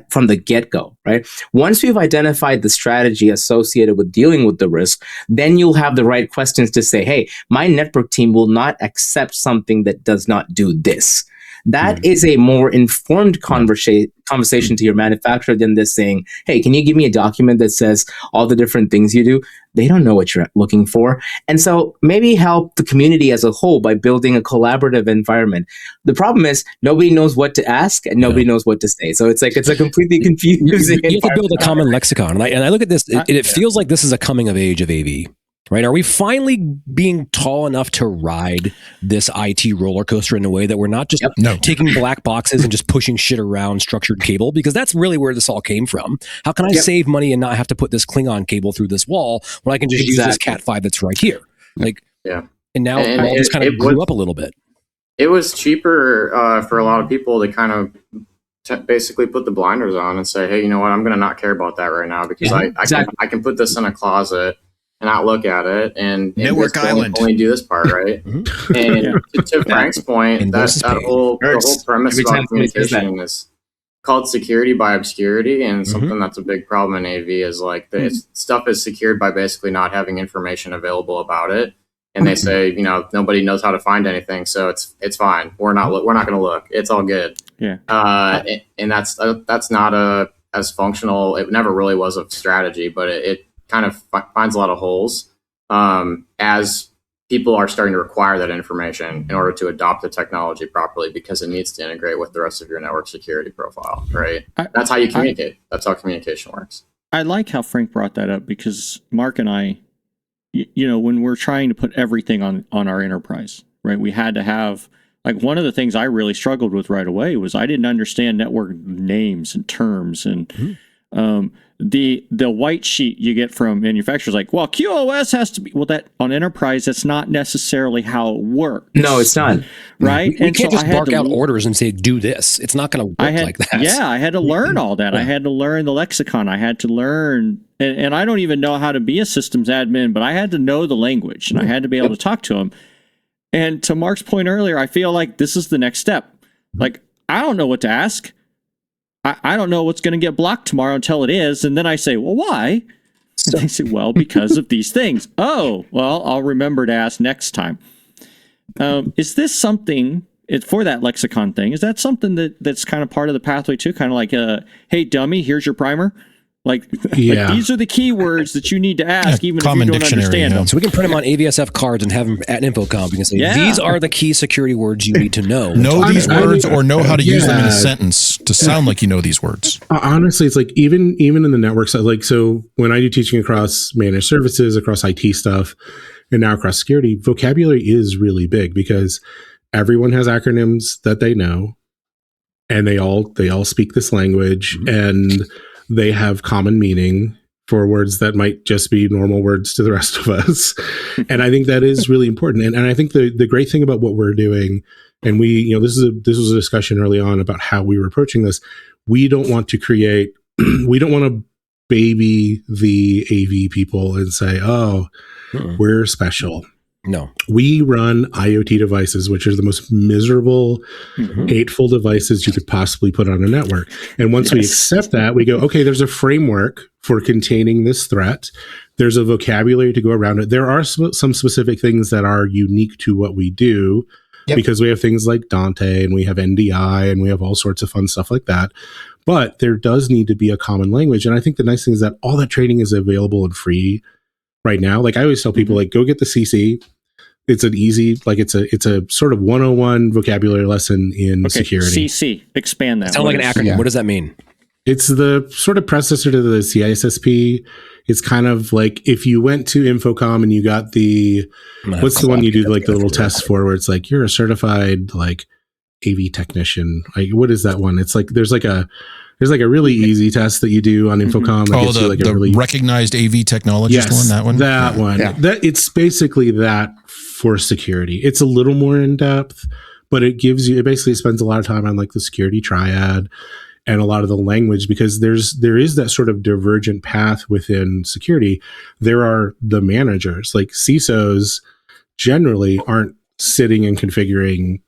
from the get-go, right? Once we've identified the strategy associated with dealing with the risk, then you'll have the right questions to say, hey, my network team will not accept something that does not do this. That is a more informed conversation to your manufacturer than this saying, hey, can you give me a document that says all the different things you do? They don't know what you're looking for. And so maybe help the community as a whole by building a collaborative environment. The problem is nobody knows what to ask and nobody knows what to say. So it's a completely confusing You have to build a common lexicon. And I look at this, it feels like this is a coming of age of AV. Right? Are we finally being tall enough to ride this IT roller coaster in a way that we're not just taking black boxes and just pushing shit around structured cable? Because that's really where this all came from. How can I save money and not have to put this Klingon cable through this wall when I can just use this Cat5 that's right here? And now it all just kind of grew up a little bit. It was cheaper for a lot of people to kind of basically put the blinders on and say, hey, you know what? I'm going to not care about that right now because I can put this in a closet and not look at it, and Network Island only do this part, right? And to Frank's point, the whole premise about communication is called security by obscurity, and something that's a big problem in AV is like stuff is secured by basically not having information available about it. And they say, nobody knows how to find anything, so it's fine. We're not going to look. It's all good. Yeah. And that's not as functional. It never really was a strategy, but it kind of finds a lot of holes as people are starting to require that information in order to adopt the technology properly because it needs to integrate with the rest of your network security profile, right? That's how you communicate. That's how communication works. I like how Frank brought that up because Mark and I, when we're trying to put everything on our enterprise, right? We had to have, like, one of the things I really struggled with right away was I didn't understand network names and terms and the white sheet you get from manufacturers like, well, QoS has to be, well, that on enterprise, that's not necessarily how it works. No, it's not. Right? We can't just bark out orders and say, do this. It's not going to work like that. Yeah, I had to learn all that. I had to learn the lexicon. I had to learn, and I don't even know how to be a systems admin, but I had to know the language and I had to be able to talk to them. And to Mark's point earlier, I feel like this is the next step. Like, I don't know what to ask. I don't know what's going to get blocked tomorrow until it is. And then I say, well, why? And they say, well, because of these things. Oh, well, I'll remember to ask next time. Is this something for that lexicon thing? Is that something that's kind of part of the pathway too? Kind of like, hey, dummy, here's your primer. Like these are the keywords that you need to ask, even if you don't understand them. So we can print them on AVSF cards and have them at InfoComp. We can say, these are the key security words you need to know. Know these words or know how to use them in a sentence to sound like you know these words. Honestly, it's like even in the network side, like, so when I do teaching across managed services, across IT stuff, and now across security, vocabulary is really big because everyone has acronyms that they know, and they all speak this language, and they have common meaning for words that might just be normal words to the rest of us. And I think that is really important. And I think the great thing about what we're doing, and we, this was a discussion early on about how we were approaching this. We don't want to create, we don't want to baby the AV people and say, oh, we're special. No. We run IoT devices, which are the most miserable, hateful devices you could possibly put on a network. And once we accept that, we go, okay, there's a framework for containing this threat. There's a vocabulary to go around it. There are some specific things that are unique to what we do because we have things like Dante and we have NDI and we have all sorts of fun stuff like that. But there does need to be a common language. And I think the nice thing is that all that training is available and free right now. Like I always tell people, like, go get the CC. It's an easy, like it's a sort of 101 vocabulary lesson in security. CC, expand that. Sounds like an acronym. Yeah. What does that mean? It's the sort of predecessor to the CISSP. It's kind of like if you went to InfoComm and you got what's the one you do like the little test for where it's like, you're a certified like AV technician. Like, what is that one? It's like, there's like a really easy test that you do on InfoComm. Oh, the recognized AV technologist one, that one? That one. Yeah. It's basically that for security. It's a little more in depth, but it basically spends a lot of time on like the security triad and a lot of the language, because there is that sort of divergent path within security. There are the managers, like CISOs generally aren't sitting and configuring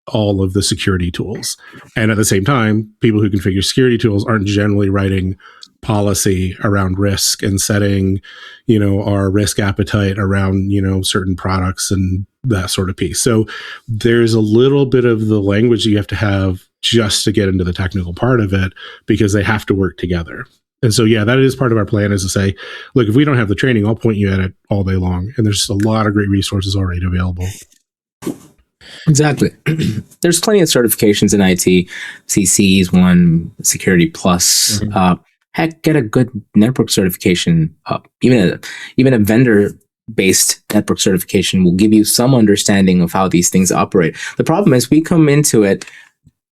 all of the security tools. And at the same time, people who configure security tools aren't generally writing policy around risk and setting, our risk appetite around, certain products and that sort of piece. So there's a little bit of the language that you have to have just to get into the technical part of it, because they have to work together. And so, yeah, that is part of our plan, is to say, look, if we don't have the training, I'll point you at it all day long. And there's a lot of great resources already available. Exactly. There's plenty of certifications in IT. CC is one, Security Plus. Heck, get a good network certification. Even a vendor-based network certification will give you some understanding of how these things operate. The problem is we come into it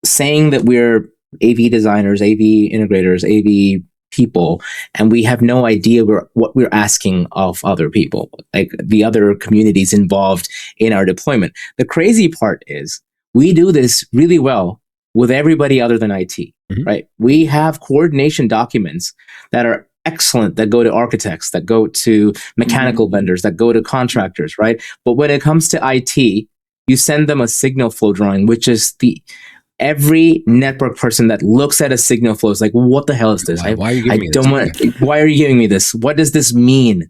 saying that we're AV designers, AV integrators, AV people, and we have no idea what we're asking of other people, like the other communities involved in our deployment. The crazy part is we do this really well with everybody other than IT, right? We have coordination documents that are excellent, that go to architects, that go to mechanical vendors, that go to contractors, right? But when it comes to IT, you send them a signal flow drawing, which is every network person that looks at a signal flow is like, what the hell is this? Why are you giving me this? Why are you giving me this? What does this mean?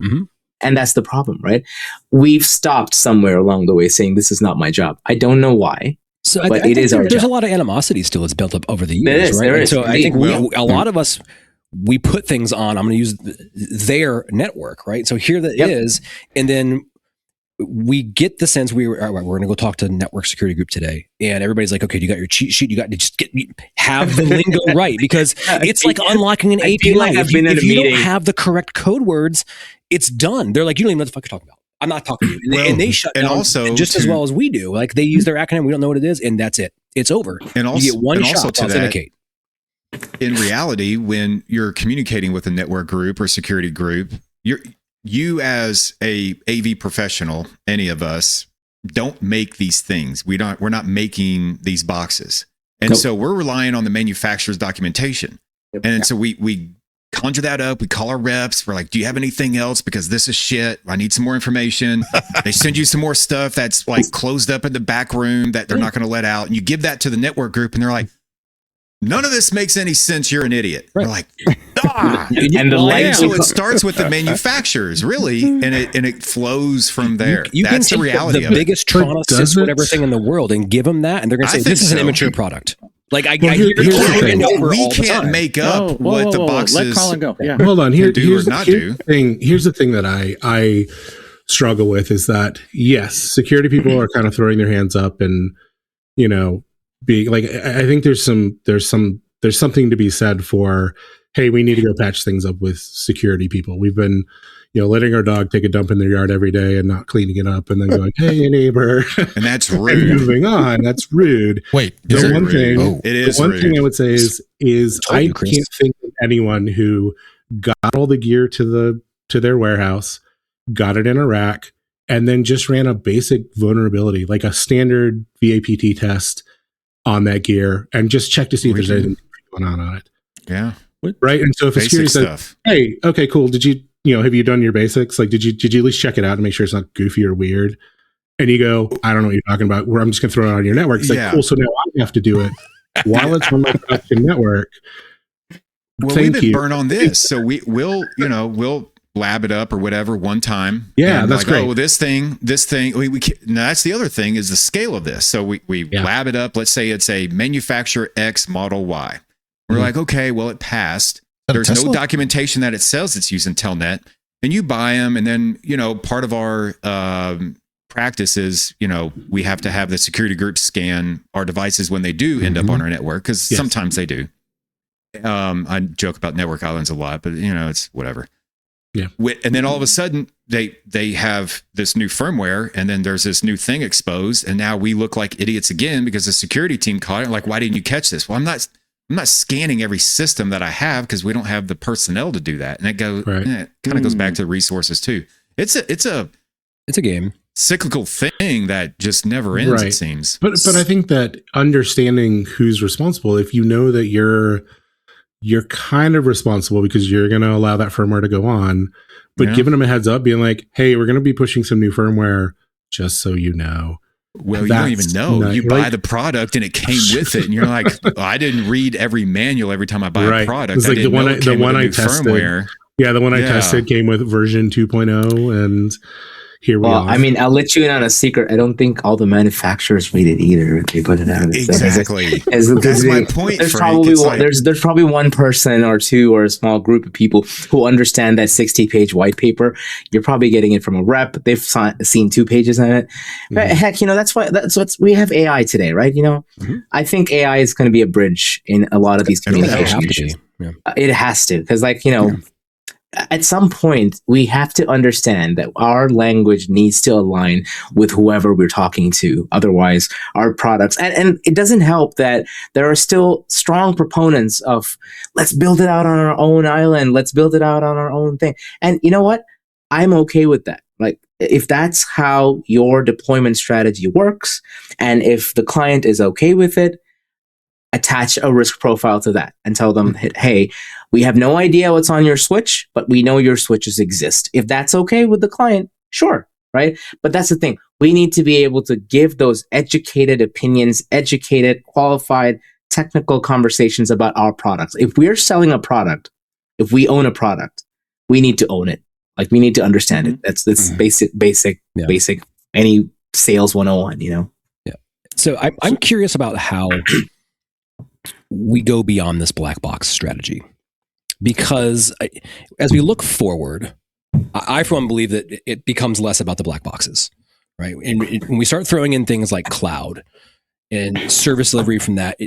And that's the problem, right? We've stopped somewhere along the way saying this is not my job. I don't know why. So but I think it is our there's job. a lot of animosity still that's built up over the years, right? There is. So I think a lot of us, we put things on, I'm going to use their network, right? So here that is, and then we get the sense we're going to go talk to network security group today, and everybody's like, okay, you got your cheat sheet, have the lingo right, because it's like unlocking an API. Like if you don't have the correct code words, it's done. They're like, you don't even know what the fuck you're talking about. I'm not talking to you. And they shut down also just as well as we do. Like, they use their acronym, we don't know what it is, and that's it. It's over. And also, you get one shot to authenticate. In reality, when you're communicating with a network group or security group, you as a AV professional, any of us, don't make these things. We're not making these boxes. And so we're relying on the manufacturer's documentation. And so we conjure that up. We call our reps. We're like, do you have anything else? Because this is shit. I need some more information. They send you some more stuff that's like closed up in the back room that they're not going to let out. And you give that to the network group and they're like, none of this makes any sense. You're an idiot. Right. We're like, so it starts with the manufacturers, really, and it flows from there. You That's can the reality the of biggest Toronto whatever thing in the world and give them that, and they're going to say this is an immature product. Like, we can't make up what the boxes. Let Colin go. Yeah. Hold on. Here's the thing that I struggle with is that, yes, security people are kind of throwing their hands up and, being like, I think there's something to be said for, hey, we need to go patch things up with security people. We've been, letting our dog take a dump in their yard every day and not cleaning it up, and then going, hey, neighbor, and that's rude. And moving on, that's rude. Wait, the one thing, it is one rude. thing I would say is I can't think of anyone who got all the gear to their warehouse, got it in a rack, and then just ran a basic vulnerability, like a standard VAPT test on that gear, and just check to see if there's anything going on it. Yeah. Right. And so if a security says, hey, okay, cool. Did you, have you done your basics? Like, did you at least check it out and make sure it's not goofy or weird? And you go, I don't know what you're talking about. Where I'm just going to throw it on your network. It's like, cool. So now I have to do it while it's on my production network. Well, we've been burned on this. So we'll lab it up or whatever one time. Yeah, that's great. Oh, this thing. Now that's the other thing is the scale of this. So we lab it up. Let's say it's a manufacturer X model Y. We're like, okay, well, it passed. There's no documentation that it says it's using Telnet, and you buy them. And then, part of our practice is, we have to have the security group scan our devices when they do end up on our network, because sometimes they do. I joke about network islands a lot, but it's whatever. Yeah. And then all of a sudden they have this new firmware, and then there's this new thing exposed, and now we look like idiots again because the security team caught it. Like, why didn't you catch this? Well, I'm not scanning every system that I have because we don't have the personnel to do that. And it kind of goes back to resources too. It's a game. Cyclical thing that just never ends, it seems. But I think that understanding who's responsible, if you know that you're kind of responsible because you're going to allow that firmware to go on, but giving them a heads up, being like, hey, we're going to be pushing some new firmware, just so you know. Well, you don't even know. You buy the product and it came with it, and you're like, I didn't read every manual every time I buy a product. It's like the one I tested. Firmware. Yeah, the one I tested came with version 2.0, and here we are. I mean, I'll let you in on a secret. I don't think all the manufacturers read it either. They put it out. Exactly. That's my point, There's Frank. probably there's probably one person or two or a small group of people who understand that 60-page white paper. You're probably getting it from a rep. They've seen 2 pages on it. Mm-hmm. Heck, that's what we have AI today, right? I think AI is going to be a bridge in a lot of these communications. It has to, because at some point, we have to understand that our language needs to align with whoever we're talking to. Otherwise, our products, and it doesn't help that there are still strong proponents of, let's build it out on our own island. Let's build it out on our own thing. And you know what? I'm okay with that. Like, if that's how your deployment strategy works, and if the client is okay with it, attach a risk profile to that and tell them, hey, we have no idea what's on your switch, but we know your switches exist. If that's okay with the client, sure, right? But that's the thing. We need to be able to give those educated opinions, educated, qualified, technical conversations about our products. If we're selling a product, if we own a product, we need to own it. Like, we need to understand it. That's basic, any sales 101, Yeah. So I'm curious about how we go beyond this black box strategy, because as we look forward, I for one believe that it becomes less about the black boxes, right? And when we start throwing in things like cloud and service delivery from that,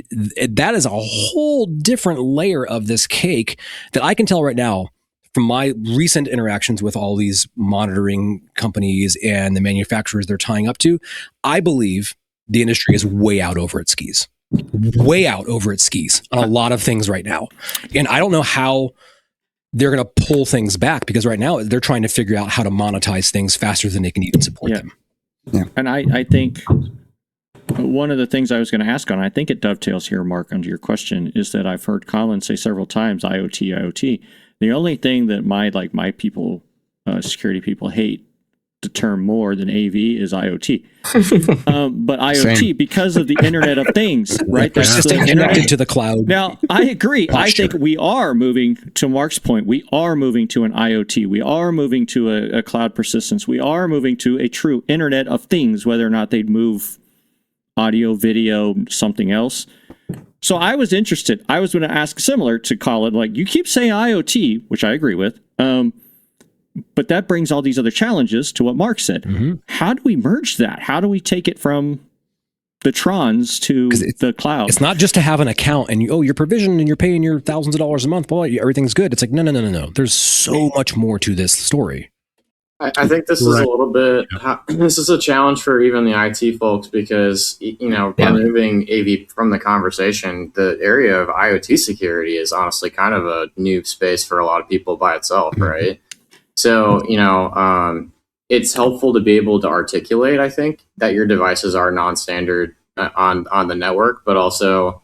that is a whole different layer of this cake that I can tell right now from my recent interactions with all these monitoring companies and the manufacturers they're tying up to. I believe the industry is way out over its skis on a lot of things right now. And I don't know how they're going to pull things back, because right now they're trying to figure out how to monetize things faster than they can even support them. Yeah. And I think one of the things I was going to ask on, I think it dovetails here, Mark, under your question, is that I've heard Colin say several times, IoT. The only thing that my people, security people, hate the term more than AV is IoT. But IoT, Same. Because of the Internet of Things, right? That's just connected to the cloud. Now, I agree. Posture. I think we are moving, to Mark's point, we are moving to an IoT. We are moving to a cloud persistence. We are moving to a true Internet of Things, whether or not they'd move audio, video, something else. So I was interested. I was going to ask similar to Colin, like, you keep saying IoT, which I agree with, but that brings all these other challenges to what Mark said. Mm-hmm. How do we merge that? How do we take it from the Trons to the cloud? It's not just to have an account and you're provisioned and you're paying your thousands of dollars a month. Boy, everything's good. It's like, no. There's so much more to this story. I think this is a little bit, this is a challenge for even the IT folks, because, removing AV from the conversation, the area of IoT security is honestly kind of a new space for a lot of people by itself, right? So, it's helpful to be able to articulate, I think, that your devices are non-standard on the network, but also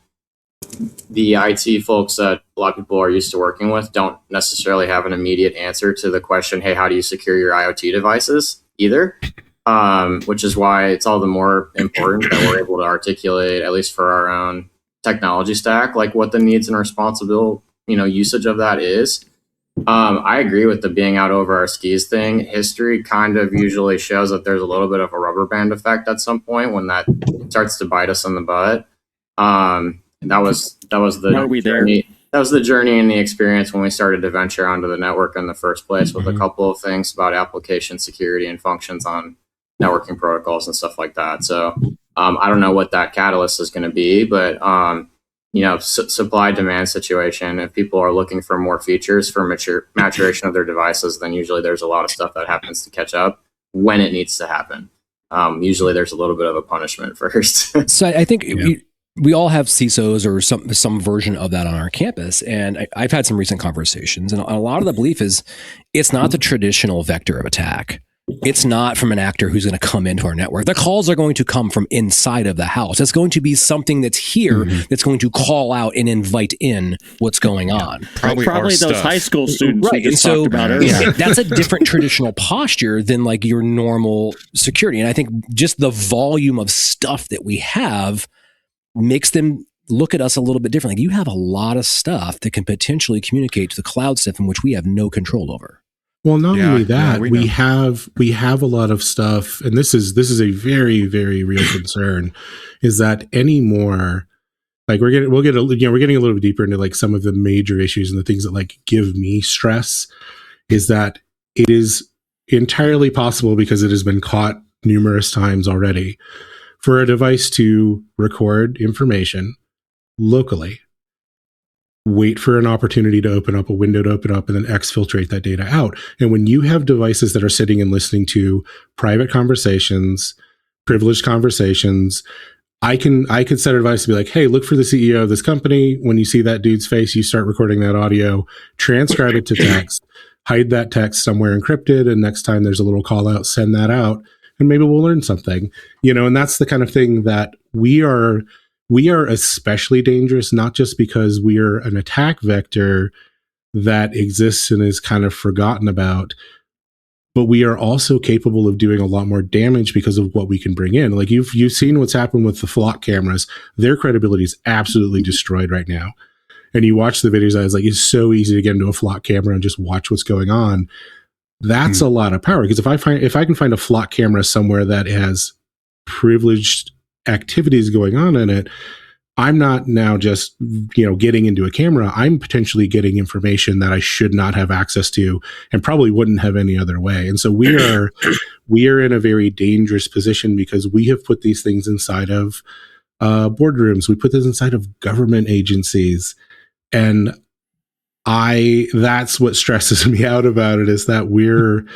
the IT folks that a lot of people are used to working with don't necessarily have an immediate answer to the question, hey, how do you secure your IoT devices either? Which is why it's all the more important that we're able to articulate, at least for our own technology stack, like what the needs and responsible, usage of that is. I agree with the being out over our skis thing. History kind of usually shows that there's a little bit of a rubber band effect at some point when that starts to bite us in the butt. And that was the journey. That was the journey and the experience when we started to venture onto the network in the first place, with a couple of things about application security and functions on networking protocols and stuff like that. So I don't know what that catalyst is going to be, but supply demand situation. If people are looking for more features for maturation of their devices, then usually there's a lot of stuff that happens to catch up when it needs to happen. Usually there's a little bit of a punishment first. So I think we all have CISOs or some version of that on our campus. And I've had some recent conversations, and a lot of the belief is it's not the traditional vector of attack. It's not from an actor who's going to come into our network. The calls are going to come from inside of the house. It's going to be something that's here that's going to call out and invite in what's going on. Probably those stuff. high school students we And just so talked about earlier. that's a different traditional posture than like your normal security. And I think just the volume of stuff that we have makes them look at us a little bit different. Like, you have a lot of stuff that can potentially communicate to the cloud stuff in which we have no control over. Well, not only that, we we know. have a lot of stuff, and this is a very, very real concern, is that anymore, like we're getting a little bit deeper into like some of the major issues and the things that like give me stress, is that it is entirely possible, because it has been caught numerous times already, for a device to record information locally, wait for an opportunity to open up, a window to open up, and then exfiltrate that data out. And when you have devices that are sitting and listening to private conversations, privileged conversations, I can set a device to be like, hey, look for the CEO of this company. When you see that dude's face, you start recording that audio, transcribe it to text, hide that text somewhere encrypted, and next time there's a little call out, send that out, and maybe we'll learn something. And that's the kind of thing that we are especially dangerous, not just because we are an attack vector that exists and is kind of forgotten about, but we are also capable of doing a lot more damage because of what we can bring in. Like, you've seen what's happened with the flock cameras. Their credibility is absolutely destroyed right now. And you watch the videos, I was like, it's so easy to get into a flock camera and just watch what's going on. That's a lot of power, because if I can find a flock camera somewhere that has privileged activities going on in it, I'm not now just getting into a camera. I'm potentially getting information that I should not have access to and probably wouldn't have any other way. And so we are in a very dangerous position, because we have put these things inside of boardrooms. We put this inside of government agencies, and that's what stresses me out about it, is that we're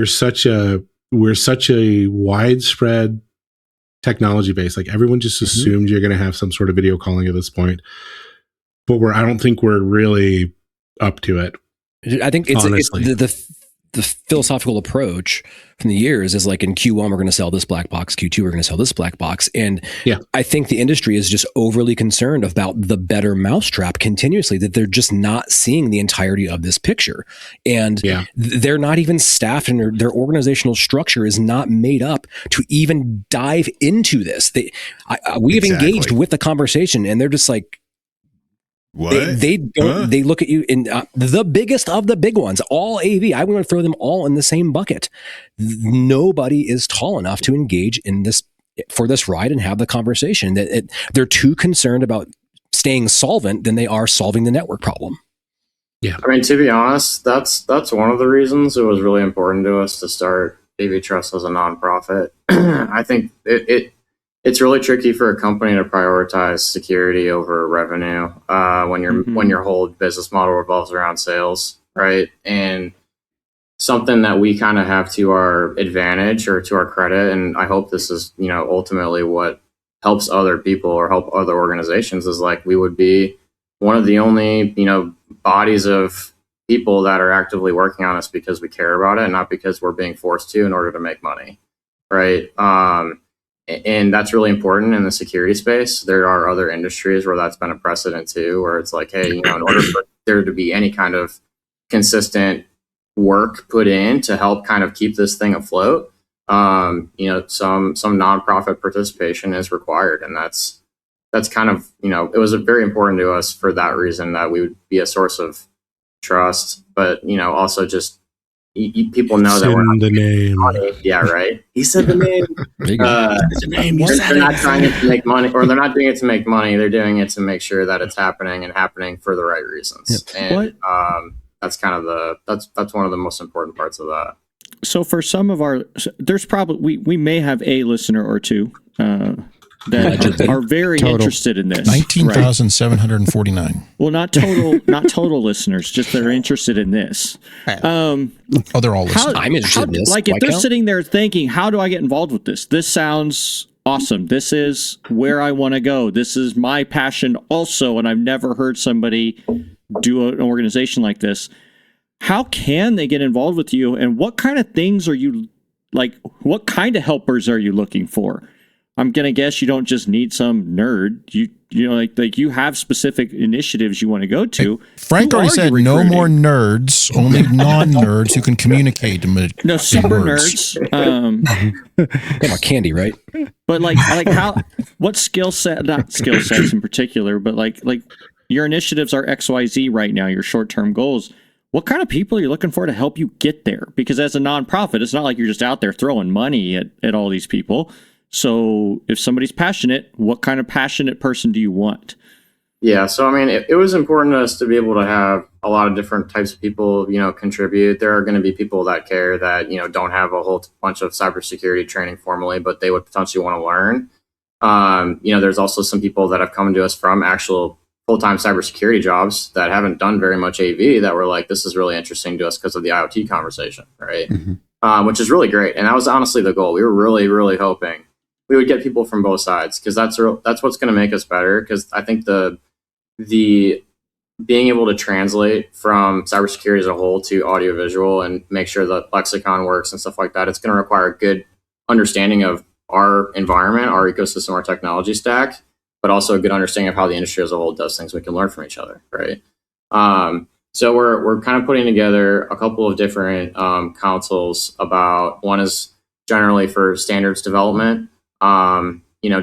such a widespread technology base. Like, everyone just assumed you're going to have some sort of video calling at this point, but I don't think we're really up to it. I think it's the philosophical approach from the years is like, in Q1 we're going to sell this black box, Q2 we're going to sell this black box, and I think the industry is just overly concerned about the better mousetrap continuously, that they're just not seeing the entirety of this picture, and they're not even staffed, and their organizational structure is not made up to even dive into this. We have engaged with the conversation, and they're just like, what? They don't. They look at you in the biggest of the big ones, all AV. I'm going to throw them all in the same bucket. Nobody is tall enough to engage in this for this ride and have the conversation. They're too concerned about staying solvent than they are solving the network problem. Yeah, I mean, to be honest, that's one of the reasons it was really important to us to start AV Trust as a nonprofit. I think it's really tricky for a company to prioritize security over revenue when your whole business model revolves around sales, right? And something that we kind of have to our advantage or to our credit, and I hope this is ultimately what helps other people or help other organizations, is like, we would be one of the only bodies of people that are actively working on this because we care about it, not because we're being forced to in order to make money, right? And that's really important in the security space. There are other industries where that's been a precedent too, where it's like, hey, in order for there to be any kind of consistent work put in to help kind of keep this thing afloat, some nonprofit participation is required. And that's kind of, it was very important to us for that reason, that we would be a source of trust, but, also just people know that we're not the name. Money. Yeah, right. He said the name. They're not trying to make money, or they're not doing it to make money. They're doing it to make sure that it's happening for the right reasons. Yep. And that's kind of that's one of the most important parts of that. So for some of there's probably we may have a listener or two that are very interested in this. 19,749. Right? Well, not total listeners, just that are interested in this. They're all listening. I'm interested in this. Like, if they're sitting there thinking, how do I get involved with this? This sounds awesome. This is where I want to go. This is my passion also, and I've never heard somebody do an organization like this. how can they get involved with you, and what kind of things are you like? What kind of helpers are you looking for? I'm gonna guess you don't just need some nerd. You know, like you have specific initiatives you want to go to. Frank already said no more nerds, only non-nerds who can communicate. No super nerds. Got my candy, right? But like how? What skill set? Not skill sets in particular, but like your initiatives are XYZ right now. Your short-term goals. What kind of people are you looking for to help you get there? Because as a nonprofit, it's not like you're just out there throwing money at all these people. So if somebody's passionate, what kind of passionate person do you want? Yeah, so I mean, it was important to us to be able to have a lot of different types of people, contribute. There are going to be people that care that, don't have a whole bunch of cybersecurity training formally, but they would potentially want to learn. There's also some people that have come to us from actual full-time cybersecurity jobs that haven't done very much AV that were like, this is really interesting to us because of the IoT conversation, right? Mm-hmm. Which is really great. And that was honestly the goal. We were really, really hoping we would get people from both sides, because that's what's going to make us better. Because I think the being able to translate from cybersecurity as a whole to audiovisual and make sure that lexicon works and stuff like that, it's going to require a good understanding of our environment, our ecosystem, our technology stack, but also a good understanding of how the industry as a whole does things. We can learn from each other, right? So we're kind of putting together a couple of different councils about, one is generally for standards development.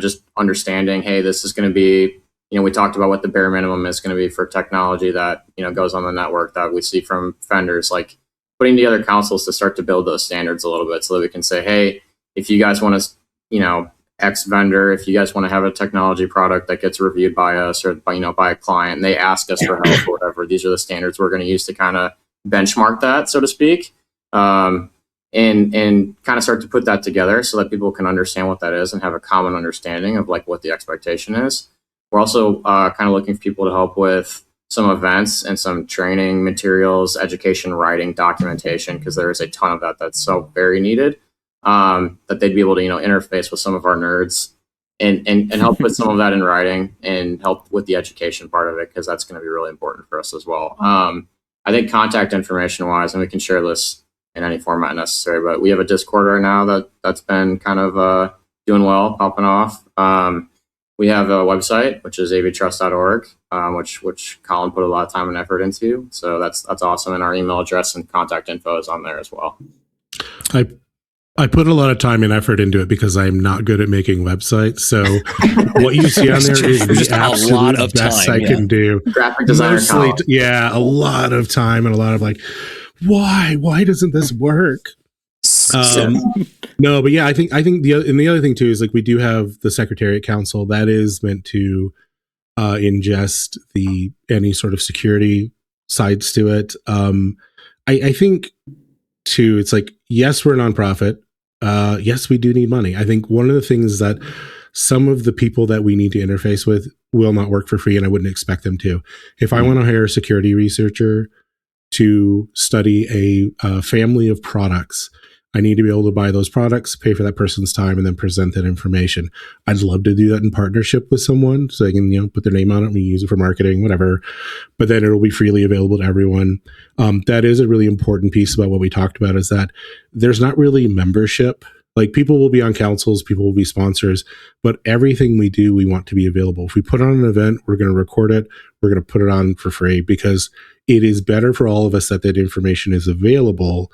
Just understanding, hey, this is going to be, we talked about what the bare minimum is going to be for technology that, goes on the network that we see from vendors, like putting together councils to start to build those standards a little bit so that we can say, hey, if you guys want to, X vendor, if you guys want to have a technology product that gets reviewed by us or by a client, and they ask us for help or whatever, these are the standards we're going to use to kind of benchmark that, so to speak. And kind of start to put that together so that people can understand what that is and have a common understanding of like what the expectation is. We're also kind of looking for people to help with some events and some training materials, education, writing, documentation, because there is a ton of that that's so very needed, that they'd be able to, interface with some of our nerds and help with some of that in writing and help with the education part of it, because that's going to be really important for us as well. I think contact information wise, and we can share this in any format necessary, but we have a Discord right now that's been kind of doing well, popping off. We have a website, which is avtrust.org, which Colin put a lot of time and effort into. So that's awesome. And our email address and contact info is on there as well. I put a lot of time and effort into it because I'm not good at making websites. So what you see on there is the absolute best I can do. Graphic designer. A lot of time and a lot of like, why doesn't this work? No, but yeah, I think the other thing too is like we do have the Secretariat Council that is meant to ingest any sort of security sides to it. I think too, it's like, yes, we're a nonprofit. Yes, we do need money. I think one of the things that some of the people that we need to interface with will not work for free, and I wouldn't expect them to. If I want to hire a security researcher to study a family of products, I need to be able to buy those products, pay for that person's time, and then present that information. I'd love to do that in partnership with someone so they can, put their name on it and we use it for marketing, whatever. But then it'll be freely available to everyone. That is a really important piece about what we talked about, is that there's not really membership. Like, people will be on councils, people will be sponsors, but everything we do, we want to be available. If we put on an event, we're going to record it, we're going to put it on for free, because it is better for all of us that information is available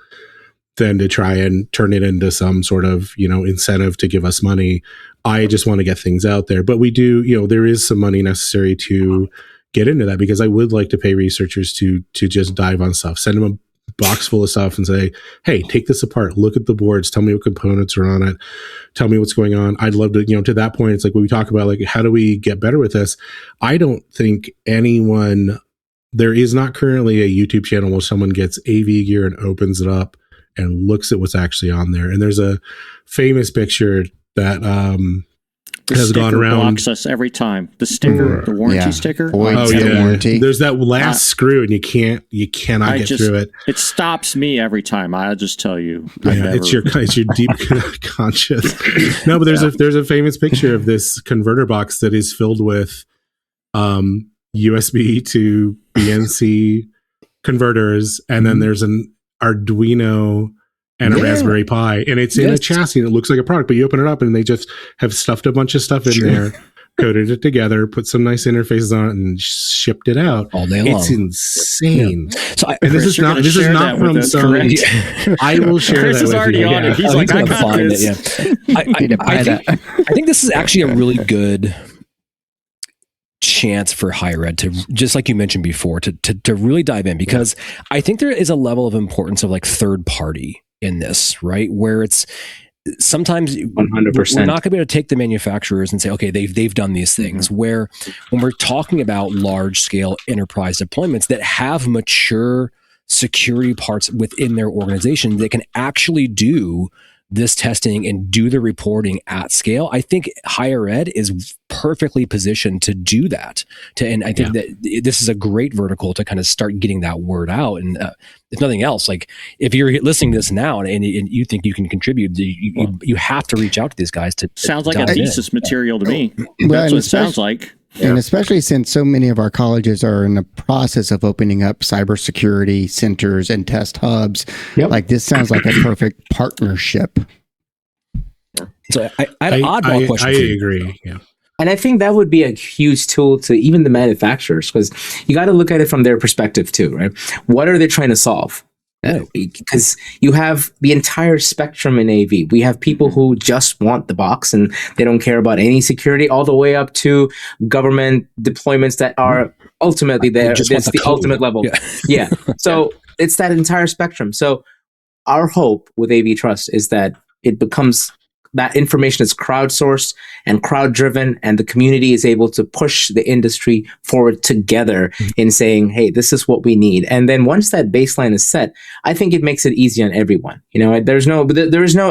than to try and turn it into some sort of, incentive to give us money. I just want to get things out there. But we do, there is some money necessary to get into that, because I would like to pay researchers to just dive on stuff, send them a box full of stuff and say, hey, take this apart, look at the boards, tell me what components are on it, tell me what's going on. I'd love to, to that point, it's like when we talk about like, how do we get better with this? I don't think there is not currently a YouTube channel where someone gets AV gear and opens it up and looks at what's actually on there. And there's a famous picture that has gone around. Blocks us every time. The sticker, the warranty sticker. Warranty. There's that last screw, and you cannot get through it. It stops me every time. I'll just tell you. It's your deep conscience. No, but there's a famous picture of this converter box that is filled with USB to BNC converters, and then there's an Arduino and a Raspberry Pi, and it's in a chassis and it looks like a product, but you open it up and they just have stuffed a bunch of stuff in there, coded it together, put some nice interfaces on it, and shipped it out all day long. It's insane. So this is not from some. I will share Chris that is with already you. on it. He's like, I gonna got find this. it. Yeah. I think this is actually a really good chance for higher ed to, just like you mentioned before, to really dive in, because I think there is a level of importance of like third party in this, right? Where it's sometimes 100%. we're not going to be able to take the manufacturers and say, okay, they've done these things. Where when we're talking about large scale enterprise deployments that have mature security parts within their organization that can actually do this testing and do the reporting at scale, I think higher ed is perfectly positioned to do that. And I think that this is a great vertical to kind of start getting that word out. And if nothing else, like if you're listening to this now and you think you can contribute, you have to reach out to these guys to sounds like a thesis material to me. Well, That's what it sounds like. And especially since so many of our colleges are in the process of opening up cybersecurity centers and test hubs, like this sounds like a perfect partnership. So I had an oddball question. I agree. Yeah. And I think that would be a huge tool to even the manufacturers, because you got to look at it from their perspective too, right? What are they trying to solve? Because you have the entire spectrum in AV. We have people who just want the box and they don't care about any security, all the way up to government deployments that are ultimately there. It's the ultimate level. Yeah. So it's that entire spectrum. So our hope with AV Trust is that it becomes that information is crowdsourced and crowd-driven, and the community is able to push the industry forward together in saying, hey, this is what we need. And then once that baseline is set, I think it makes it easy on everyone. You know, there is no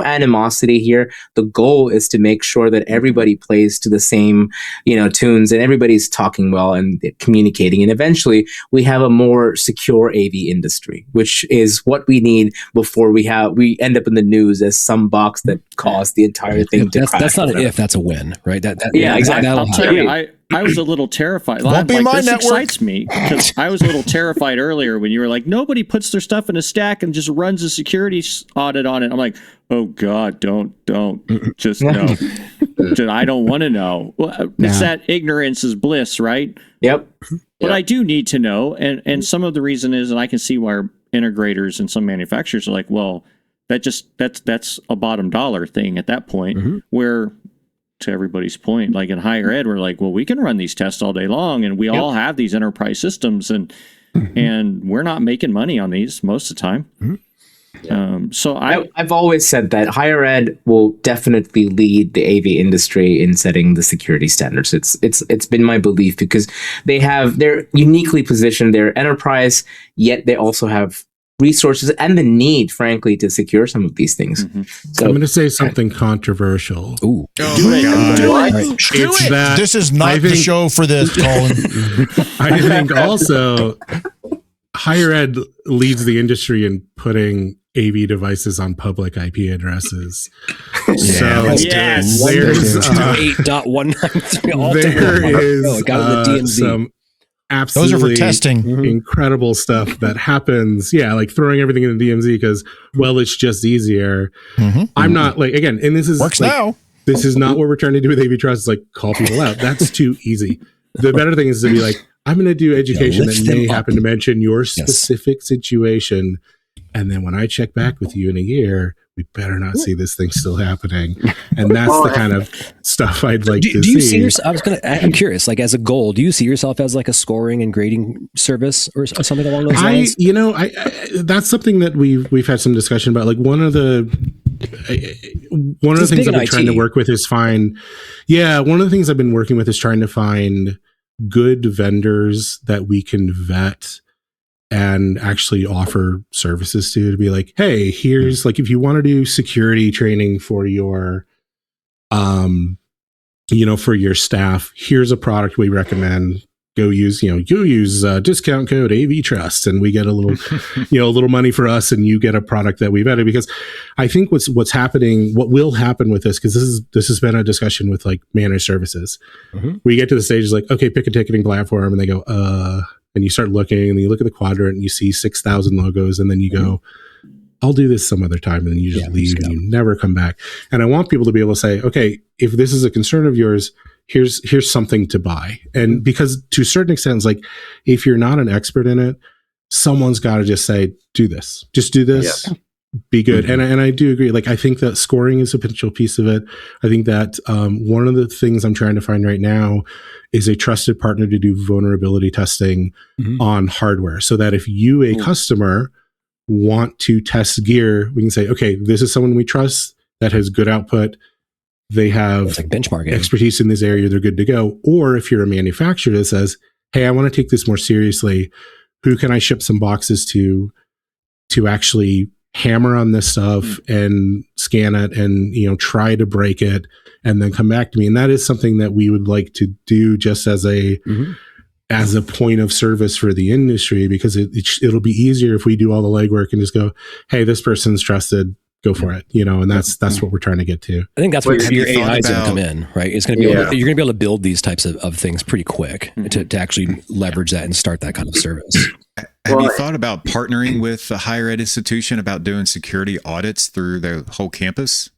animosity here. The goal is to make sure that everybody plays to the same, tunes, and everybody's talking well and communicating. And eventually we have a more secure AV industry, which is what we need before we end up in the news as some box that caused the entire thing to crash. That's not an if, that's a win, right? Exactly. I'll tell you, I was a little terrified. This excites me because I was a little terrified earlier when you were like, nobody puts their stuff in a stack and just runs a security audit on it. I'm like, oh God, don't, just no. I don't want to know. Well, it's that ignorance is bliss, right? Yep. But I do need to know, and some of the reason is, and I can see why integrators and some manufacturers are like, well, that's a bottom dollar thing at that point, where, to everybody's point, like in higher ed, we're like, well, we can run these tests all day long, and we all have these enterprise systems, and we're not making money on these most of the time. So I've always said that higher ed will definitely lead the AV industry in setting the security standards. It's been my belief, because they're uniquely positioned. They're enterprise, yet they also have resources and the need, frankly, to secure some of these things. So I'm going to say something controversial. Ooh. Do it. This is not the show for this, Colin. I think also higher ed leads the industry in putting AV devices on public IP addresses. There's 8.193. There is some absolutely those are for testing. Incredible stuff that happens. Yeah, like throwing everything in the DMZ because, well, it's just easier. I'm not like, again, and this is works like, now. This is not what we're trying to do with AV Trust. Is like call people out. That's too easy. The better thing is to be like, I'm going to do education that may happen to mention your specific situation. And then when I check back with you in a year, we better not see this thing still happening. And that's the kind of stuff I'd like to see. Do you see yourself? I'm curious, like as a goal, do you see yourself as like a scoring and grading service or something along those lines? I that's something that we've had some discussion about. Like one of the things I've been trying to work with is find. Yeah, one of the things I've been working with is trying to find good vendors that we can vet and actually offer services to be like, hey, here's like, if you want to do security training for your, for your staff, here's a product we recommend. Go use, discount code AV Trust, and we get a little, a little money for us, and you get a product that we vetted. Because I think what's happening, what will happen with this, because this has been a discussion with like managed services. We get to the stage like, okay, pick a ticketing platform, and they go, and you start looking and you look at the quadrant and you see 6,000 logos, and then you go, I'll do this some other time. And then you just leave and you never come back. And I want people to be able to say, okay, if this is a concern of yours, here's something to buy. And because to a certain extent, it's like, if you're not an expert in it, someone's got to just say, do this, just do this. Yeah. Be good. And I do agree. Like, I think that scoring is a potential piece of it. I think that one of the things I'm trying to find right now is a trusted partner to do vulnerability testing on hardware, so that if you, a customer, want to test gear, we can say, okay, this is someone we trust that has good output. They have like benchmarking expertise in this area. They're good to go. Or if you're a manufacturer that says, hey, I want to take this more seriously, who can I ship some boxes to actually hammer on this stuff and scan it and, try to break it and then come back to me. And that is something that we would like to do just as a point of service for the industry, because it'll be easier if we do all the legwork and just go, hey, this person's trusted, go for it, and that's what we're trying to get to. I think that's where your AI is going to come in, right? It's going to be you're going to be able to build these types of things pretty quick to actually leverage that and start that kind of service. Have you thought about partnering with a higher ed institution about doing security audits through the whole campus?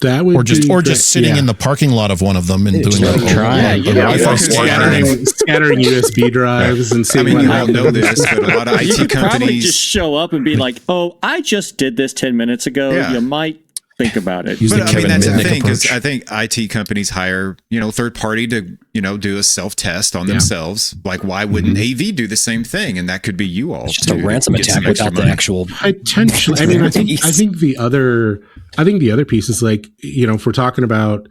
That would just sitting in the parking lot of one of them and doing scattering USB drives and seeing what happens. You all know this, but a lot of IT companies probably just show up and be like, "Oh, I just did this 10 minutes ago." Yeah. You might think about it. But that's the thing, because I think IT companies hire, third party to, do a self-test on themselves. Like, why wouldn't AV do the same thing? And that could be you all. It's just a ransom attack without the actual. Potentially. I mean, I think the other piece is like, if we're talking about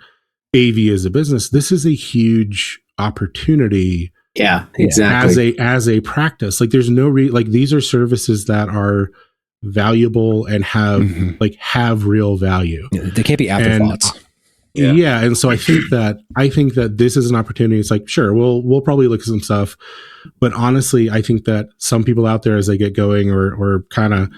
AV as a business, this is a huge opportunity. Yeah, exactly. As a practice, like, there's no these are services that are valuable and have real value. Yeah, they can't be afterthoughts. And so I think that this is an opportunity. It's like, sure, we'll probably look at some stuff, but honestly, I think that some people out there, as they get going or kind of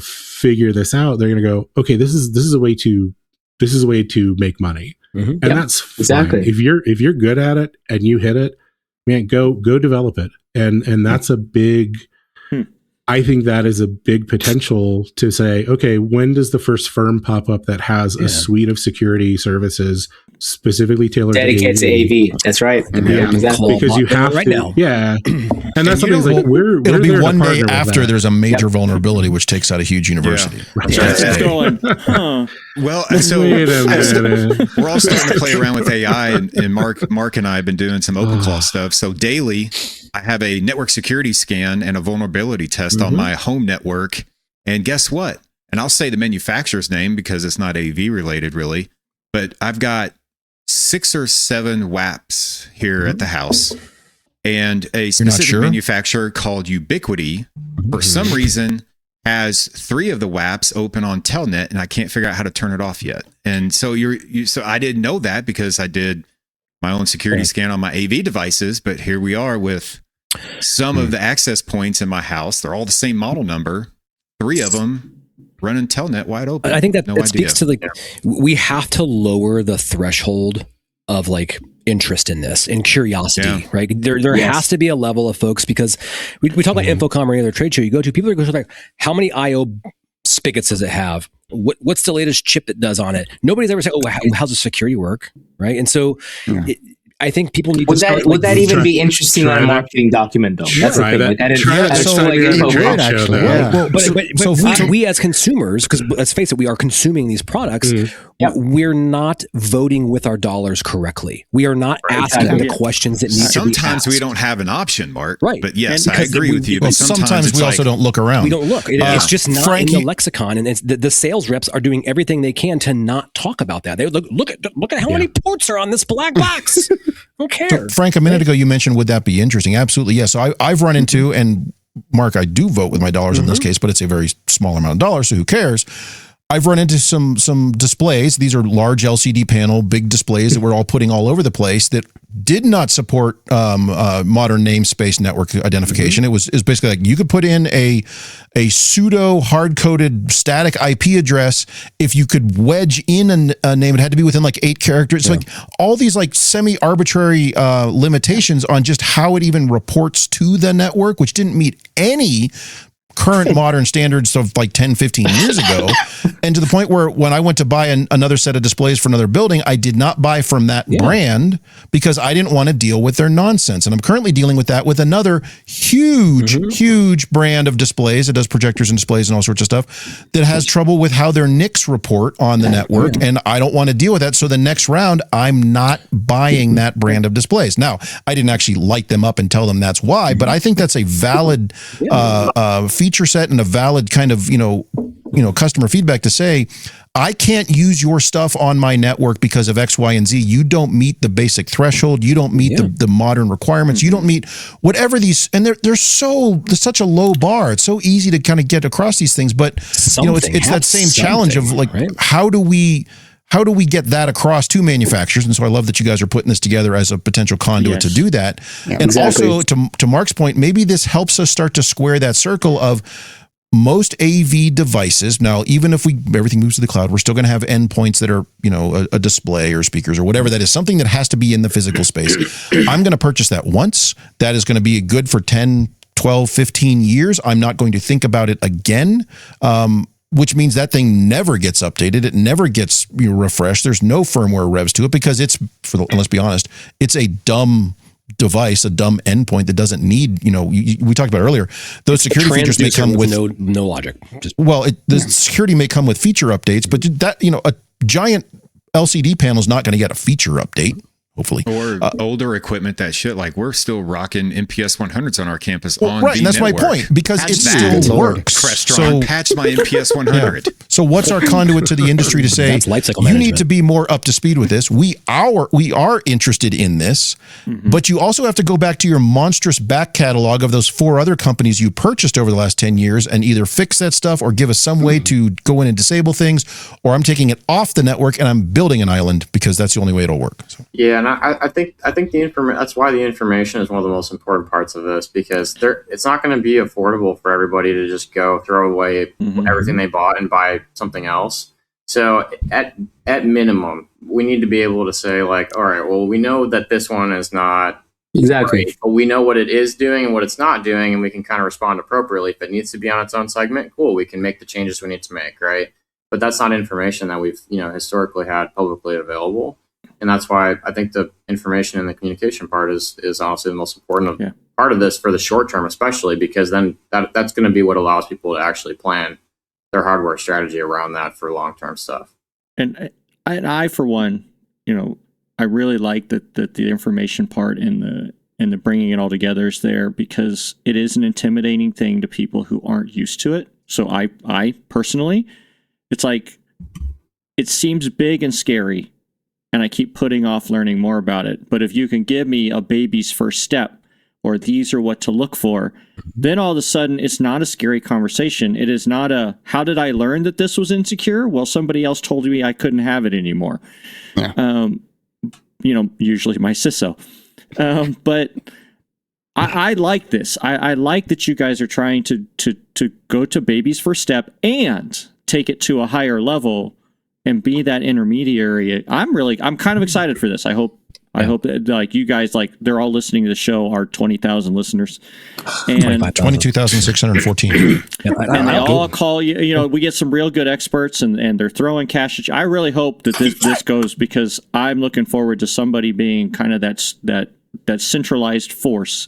figure this out, they're going to go, okay, this is a way to make money, and that's exactly fine. If you're good at it and you hit it, man, go develop it, and that's a big. I think that is a big potential to say, okay, when does the first firm pop up that has a suite of security services specifically tailored dedicated to AV? That's right. Exactly. Because you have right to, now. And that's something like it'll be one day after there's a major vulnerability which takes out a huge university. Well, so we're all starting to play around with AI, and Mark and I have been doing some OpenClaw stuff. So daily, I have a network security scan and a vulnerability test on my home network. And guess what? And I'll say the manufacturer's name because it's not AV related, really. But I've got 6 or 7 WAPs here at the house. And a specific manufacturer called Ubiquity, for some reason, has 3 of the WAPs open on Telnet, and I can't figure out how to turn it off yet. And so so I didn't know that because I did my own security scan on my AV devices, but here we are with some of the access points in my house. They're all the same model number. 3 of them running Telnet wide open. I think that speaks to we have to lower the threshold of interest in this and curiosity, right? There has to be a level of folks, because we talk about InfoComm or any other trade show you go to, people are going to like, how many IO spigots does it have? What's the latest chip that does on it? Nobody's ever said, oh, how's the security work? Right. And so I think people need to start. Would that even be interesting on a marketing document, though? That's the thing. But we as consumers, because let's face it, we are consuming these products. We're not voting with our dollars correctly. We are not asking the questions that need to be asked. Sometimes we don't have an option, Mark. Right. But yes, I agree with you. But sometimes we also don't look around. We don't look. It's just not in the lexicon, and it's the sales reps are doing everything they can to not talk about that. They look at how many ports are on this black box. Who cares? So, Frank, a minute ago you mentioned, would that be interesting? Absolutely, yes. So I've run into, and Mark, I do vote with my dollars in this case, but it's a very small amount of dollars, so who cares? I've run into some displays. These are large LCD panel, big displays that we're all putting all over the place that did not support modern namespace network identification. It was basically like you could put in a pseudo hard-coded static IP address if you could wedge in a name. It had to be within like 8 characters. It's like all these like semi-arbitrary limitations on just how it even reports to the network, which didn't meet any current modern standards of like 10, 15 years ago. And to the point where when I went to buy another set of displays for another building, I did not buy from that brand because I didn't want to deal with their nonsense. And I'm currently dealing with that with another huge brand of displays that does projectors and displays and all sorts of stuff that has trouble with how their NICs report on the network. And I don't want to deal with that. So the next round, I'm not buying that brand of displays. Now, I didn't actually light them up and tell them that's why, but I think that's a valid feature set and a valid kind of, customer feedback to say, I can't use your stuff on my network because of X, Y, and Z. You don't meet the basic threshold. You don't meet the modern requirements. You don't meet whatever these, and there's such a low bar. It's so easy to kind of get across these things, but it's that same challenge of like, how do we get that across to manufacturers? And so I love that you guys are putting this together as a potential conduit to do that. Yeah, and also to Mark's point, maybe this helps us start to square that circle of most AV devices. Now, even if everything moves to the cloud, we're still going to have endpoints that are, a display or speakers or whatever that is, something that has to be in the physical space. I'm going to purchase that once. That is going to be good for 10, 12, 15 years. I'm not going to think about it again. Which means that thing never gets updated. It never gets refreshed. There's no firmware revs to it because let's be honest, it's a dumb device, a dumb endpoint that doesn't need, we talked about earlier, those security features may come with no logic. The security may come with feature updates, but that, a giant LCD panel is not going to get a feature update. Hopefully. Or older equipment that shit, like we're still rocking MPS 100s on our campus on right, and that's network. My point, because it still works. Crestron, patch my MPS 100. Yeah. So what's our conduit to the industry to say, you need to be more up to speed with this. We are interested in this, but you also have to go back to your monstrous back catalog of those 4 other companies you purchased over the last 10 years and either fix that stuff or give us some way to go in and disable things, or I'm taking it off the network and I'm building an island because that's the only way it'll work. So. Yeah, and I think the information. That's why the information is one of the most important parts of this, because it's not going to be affordable for everybody to just go throw away everything they bought and buy something else. So at minimum, we need to be able to say like, all right, well, we know that this one is not exactly great, but we know what it is doing and what it's not doing, and we can kind of respond appropriately. If it needs to be on its own segment, cool, we can make the changes we need to make, right? But that's not information that we've historically had publicly available. And that's why I think the information and the communication part is honestly the most important part of this for the short term, especially because then that's going to be what allows people to actually plan their hardware strategy around that for long term stuff. And I for one, I really like that the information part and the bringing it all together is there, because it is an intimidating thing to people who aren't used to it. So I personally, it's like it seems big and scary. And I keep putting off learning more about it. But if you can give me a baby's first step, or these are what to look for, then all of a sudden it's not a scary conversation. It is not how did I learn that this was insecure? Well, somebody else told me I couldn't have it anymore. Yeah. Usually my CISO. But I like this. I like that you guys are trying to go to baby's first step and take it to a higher level and be that intermediary. I'm kind of excited for this. I hope that like you guys, like they're all listening to the show, our 20,000 listeners, and 22,614. And they all call you. We get some real good experts, and they're throwing cash at you. I really hope that this goes, because I'm looking forward to somebody being kind of that centralized force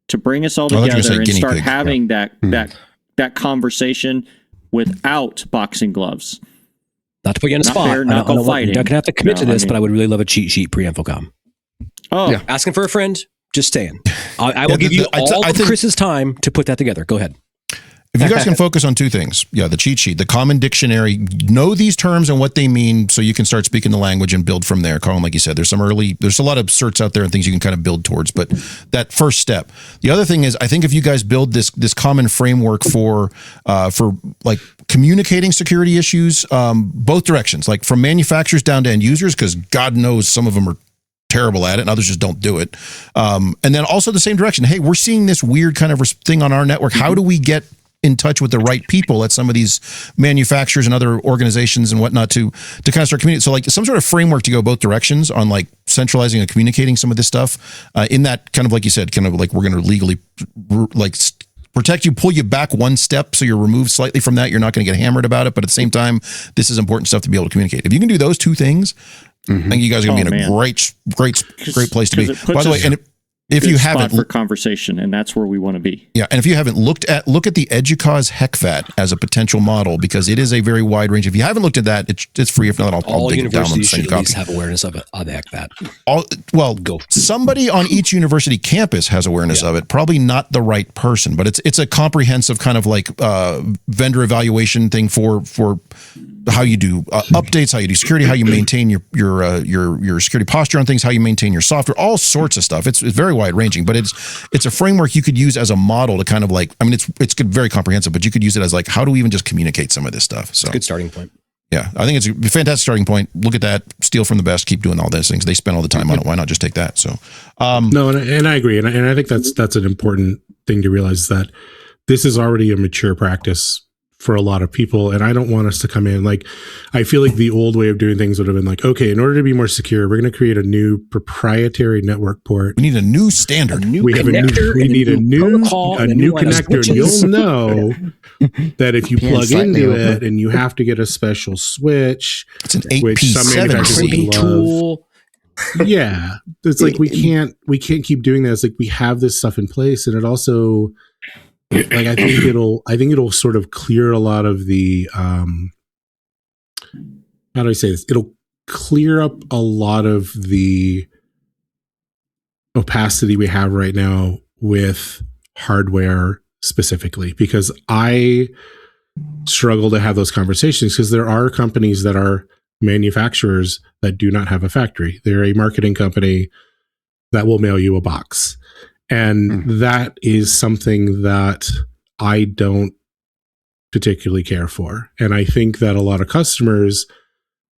to bring us all together and start having that conversation without boxing gloves. Not to put you on the spot. Fair, not fighting. You're not going to have to commit to this, but I would really love a cheat sheet pre-Infocom. Oh. Yeah. Asking for a friend, just saying. I will give you all of Chris's time to put that together. Go ahead. If you guys can focus on 2 things, the cheat sheet, the common dictionary, know these terms and what they mean so you can start speaking the language and build from there. Colin, like you said, there's a lot of certs out there and things you can kind of build towards, but that first step. The other thing is, I think if you guys build this common framework for like communicating security issues, both directions, like from manufacturers down to end users, because God knows some of them are terrible at it and others just don't do it. And then also the same direction. Hey, we're seeing this weird kind of thing on our network. How do we get in touch with the right people at some of these manufacturers and other organizations and whatnot to kind of start communicating? So like some sort of framework to go both directions on like centralizing and communicating some of this stuff in that kind of, like you said, kind of like we're going to legally like protect you, pull you back one step so you're removed slightly from that. You're not going to get hammered about it. But at the same time, this is important stuff to be able to communicate. If you can do those two things, I think you guys are going to be in a great place to be. By the way, and if you haven't for conversation, and that's where we want to be. Yeah, and if you haven't look at the EDUCAUSE HECVAT as a potential model, because it is a very wide range. If you haven't looked at that, it's free. If not, I'll dig it down on the same copy. Have awareness of the HECVAT. Somebody on each university campus has awareness of it. Probably not the right person, but it's a comprehensive kind of like vendor evaluation thing for how you do updates, how you do security, how you maintain your security posture on things, how you maintain your software, all sorts of stuff. It's very wide ranging, but it's a framework you could use as a model to kind of like, I mean, it's very comprehensive, but you could use it as like, how do we even just communicate some of this stuff? So good starting point. Yeah, I think it's a fantastic starting point. Look at that, steal from the best, keep doing all those things. They spend all the time on it. Why not just take that? So no, and I agree, and I think that's an important thing to realize, that this is already a mature practice for a lot of people, and I don't want us to come in like, I feel like the old way of doing things would have been like, okay, in order to be more secure, we're going to create a new proprietary network port. We need a new standard. We need a new connector, and you'll know that if you plug into it, and you have to get a special switch, it's an 8P7 tool. Yeah, it's like we can't keep doing that. It's like we have this stuff in place, and it also, like, I think it'll sort of clear a lot of the how do I say this? It'll clear up a lot of the opacity we have right now with hardware specifically, because I struggle to have those conversations, because there are companies that are manufacturers that do not have a factory. They're a marketing company that will mail you a box. And that is something that I don't particularly care for. And I think that a lot of customers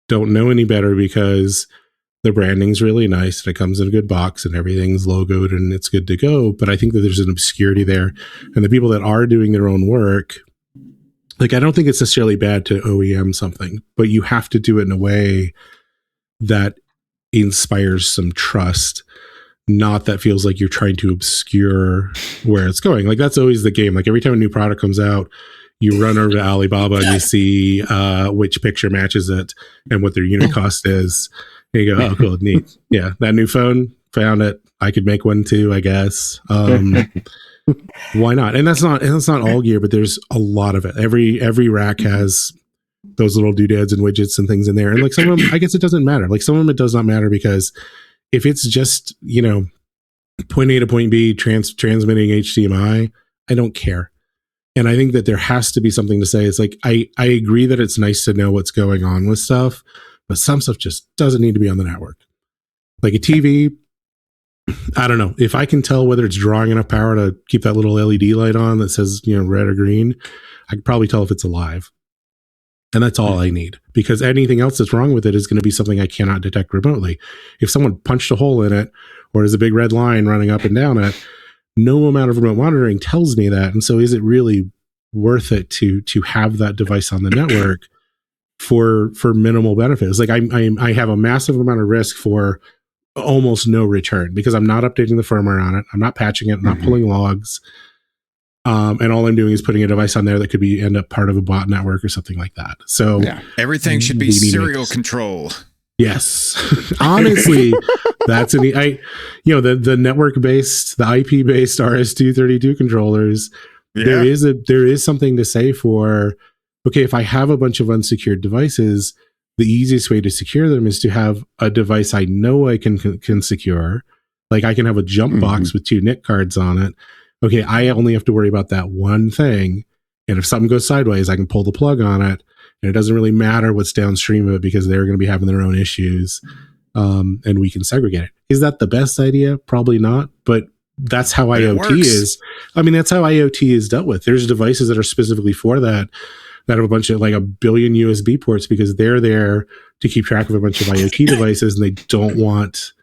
don't know any better, because the branding's really nice and it comes in a good box and everything's logoed and it's good to go. But I think that there's an obscurity there. And the people that are doing their own work, like, I don't think it's necessarily bad to OEM something, but you have to do it in a way that inspires some trust. Not that feels like you're trying to obscure where it's going. Like, that's always the game. Like, every time a new product comes out, you run over to Alibaba and you see which picture matches it and what their unit cost is. And you go, oh, cool, neat. Yeah, that new phone, found it. I could make one too, I guess. Why not? And that's not all gear, but there's a lot of it. Every rack has those little doodads and widgets and things in there. And like some of them, I guess it doesn't matter. Like some of them, it does not matter, because if it's just, point A to point B transmitting HDMI, I don't care. And I think that there has to be something to say. It's like, I agree that it's nice to know what's going on with stuff, but some stuff just doesn't need to be on the network. Like a TV, I don't know. If I can tell whether it's drawing enough power to keep that little LED light on that says, red or green, I can probably tell if it's alive. And that's all I need, because anything else that's wrong with it is going to be something I cannot detect remotely. If someone punched a hole in it, or there's a big red line running up and down it, no amount of remote monitoring tells me that. And so is it really worth it to have that device on the network for minimal benefits? Like I have a massive amount of risk for almost no return, because I'm not updating the firmware on it. I'm not patching it. I'm not pulling logs. And all I'm doing is putting a device on there that could end up part of a bot network or something like that. So everything should be serial control. Yes, honestly, that's the network based, the IP based RS-232 controllers. Yeah. There is something to say for, okay, if I have a bunch of unsecured devices, the easiest way to secure them is to have a device I know I can secure. Like I can have a jump box with 2 NIC cards on it. Okay, I only have to worry about that one thing. And if something goes sideways, I can pull the plug on it. And it doesn't really matter what's downstream of it, because they're going to be having their own issues. And we can segregate it. Is that the best idea? Probably not. But that's how IoT is. I mean, that's how IoT is dealt with. There's devices that are specifically for that. that have a bunch of like 1 billion USB ports because they're there to keep track of a bunch of IoT devices, and they don't want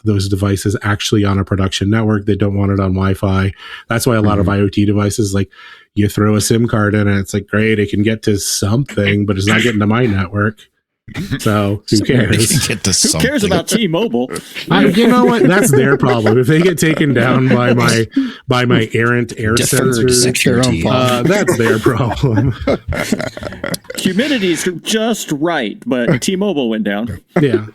those devices actually on a production network. They don't want it on Wi-Fi. That's why a lot of IoT devices, like you throw a SIM card in and it's like, great, it can get to something, but it's not getting to my network. So who cares? Who cares about T-Mobile? You know what? That's their problem. If they get taken down by my errant air sensors, that's their problem. Humidity's just right, but T-Mobile went down. Yeah.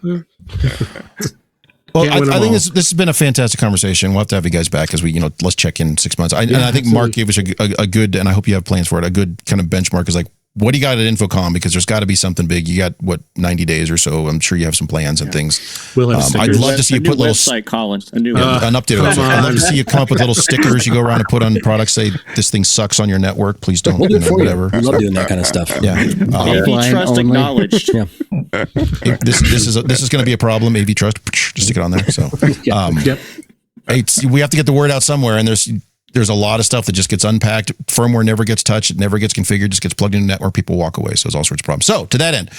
Well, I think this has been a fantastic conversation. We'll have to have you guys back as we, let's check in 6 months. And I think Mark gave us a good, and I hope you have plans for it, a good kind of benchmark is like, what do you got at Infocom? Because there's got to be something big. You got 90 days or so. I'm sure you have some plans and things. We'll have I'd love to see you put little website, Colin. A new an update. I'd love to see you come up with little stickers you go around and put on products. Say this thing sucks on your network. Please don't. We'll do it for whatever. You. I love doing that kind of stuff. Yeah. AV Trust acknowledged. Yeah. This is going to be a problem. AV Trust. Just stick it on there. So. Yep. We have to get the word out somewhere, and there's a lot of stuff that just gets unpacked. Firmware never gets touched. It never gets configured. Just gets plugged into the network. People walk away. So there's all sorts of problems. So to that end,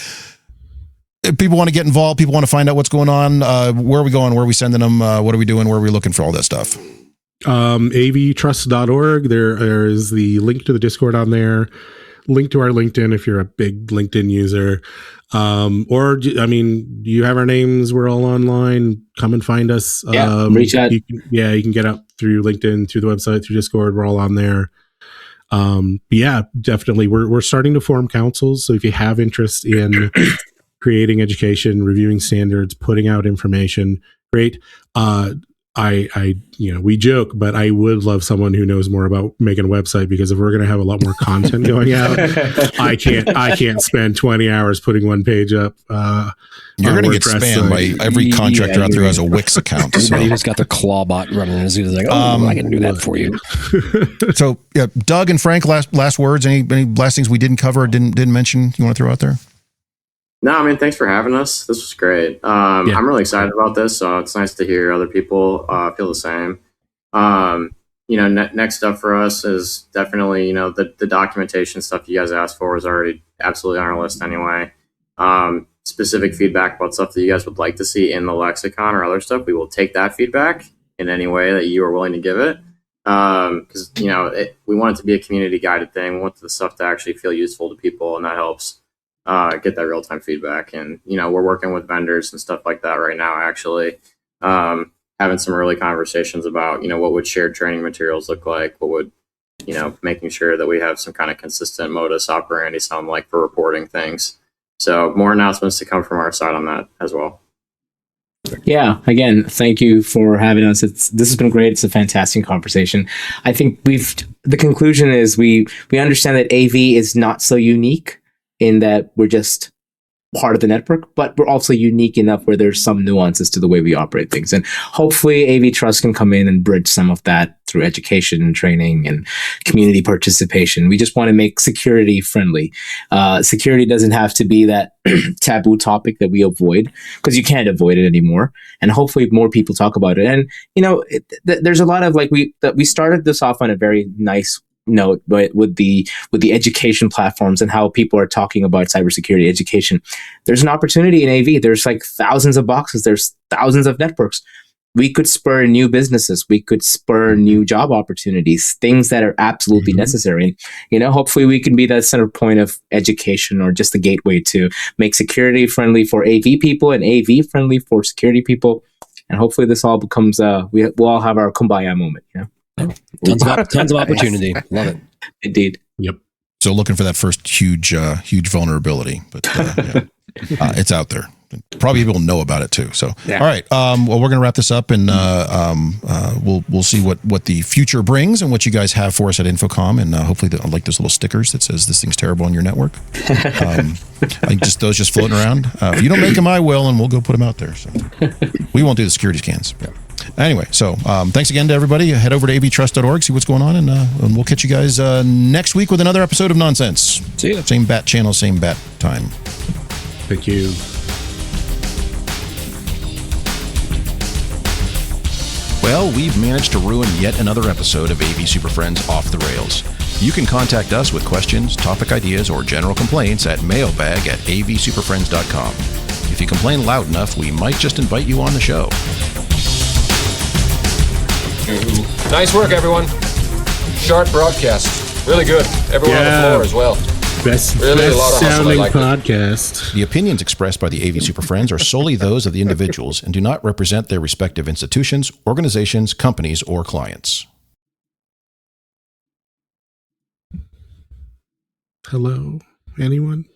if people want to get involved, people want to find out what's going on. Where are we going? Where are we sending them? What are we doing? Where are we looking for all that stuff? avtrust.org. There is the link to the Discord on there. Link to our LinkedIn if you're a big LinkedIn user. You have our names. We're all online. Come and find us. Reach out. You can get up through LinkedIn, through the website, through Discord. We're all on there. Definitely. We're starting to form councils. So if you have interest in creating education, reviewing standards, putting out information, great. We joke, but I would love someone who knows more about making a website, because if we're going to have a lot more content going out, I can't spend 20 hours putting one page up. You're going to get spammed by every contractor out there who has a Wix account. So. You just got the claw bot running. It's like, I can do that for you. So, yeah, Doug and Frank, last words. Any last things we didn't cover, or didn't mention you want to throw out there? No, I mean, thanks for having us. This was great. I'm really excited about this, so it's nice to hear other people feel the same. Next up for us is definitely, the documentation stuff you guys asked for is already absolutely on our list anyway. Specific feedback about stuff that you guys would like to see in the lexicon or other stuff, we will take that feedback in any way that you are willing to give it. Because, we want it to be a community guided thing. We want the stuff to actually feel useful to people, and that helps get that real-time feedback. And we're working with vendors and stuff like that right now, actually having some early conversations about what would shared training materials look like, what would making sure that we have some kind of consistent modus operandi sound like for reporting things. So more announcements to come from our side on that as well. Yeah, again, thank you for having us. This has been great. It's a fantastic conversation. I think the conclusion is we understand that AV is not so unique in that we're just part of the network, but we're also unique enough where there's some nuances to the way we operate things. And hopefully AV Trust can come in and bridge some of that through education and training and community participation. We just want to make security friendly. Security doesn't have to be that taboo topic that we avoid, because you can't avoid it anymore. And hopefully more people talk about it. And, there's a lot of we started this off on a very nice note, but with the education platforms and how people are talking about cybersecurity education, there's an opportunity in AV. There's like thousands of boxes. There's thousands of networks. We could spur new businesses. We could spur new job opportunities, things that are absolutely necessary. Hopefully we can be that center point of education, or just the gateway to make security friendly for AV people and AV friendly for security people. And hopefully this all becomes, we'll all have our kumbaya moment, Tons of opportunity. Love it. Indeed. Yep. So looking for that first huge vulnerability, but it's out there. Probably people know about it too. So, All right. Well, we're going to wrap this up, and we'll see what the future brings and what you guys have for us at Infocom, and hopefully I like those little stickers that says this thing's terrible on your network. Those just floating around. If you don't make them, I will, and we'll go put them out there. So we won't do the security scans. Yeah. Anyway, so thanks again to everybody. Head over to avtrust.org, see what's going on, and we'll catch you guys next week with another episode of Nonsense. See ya. Same bat channel, same bat time. Thank you. Well, we've managed to ruin yet another episode of AV Super Friends Off the Rails. You can contact us with questions, topic ideas, or general complaints at mailbag@avsuperfriends.com. If you complain loud enough, we might just invite you on the show. Nice work, everyone. Sharp broadcast. Really good. Everyone on the floor as well. Best, really best a lot of hustle. sounding I liked podcast. The opinions expressed by the AV Super Friends are solely those of the individuals and do not represent their respective institutions, organizations, companies, or clients. Hello, anyone?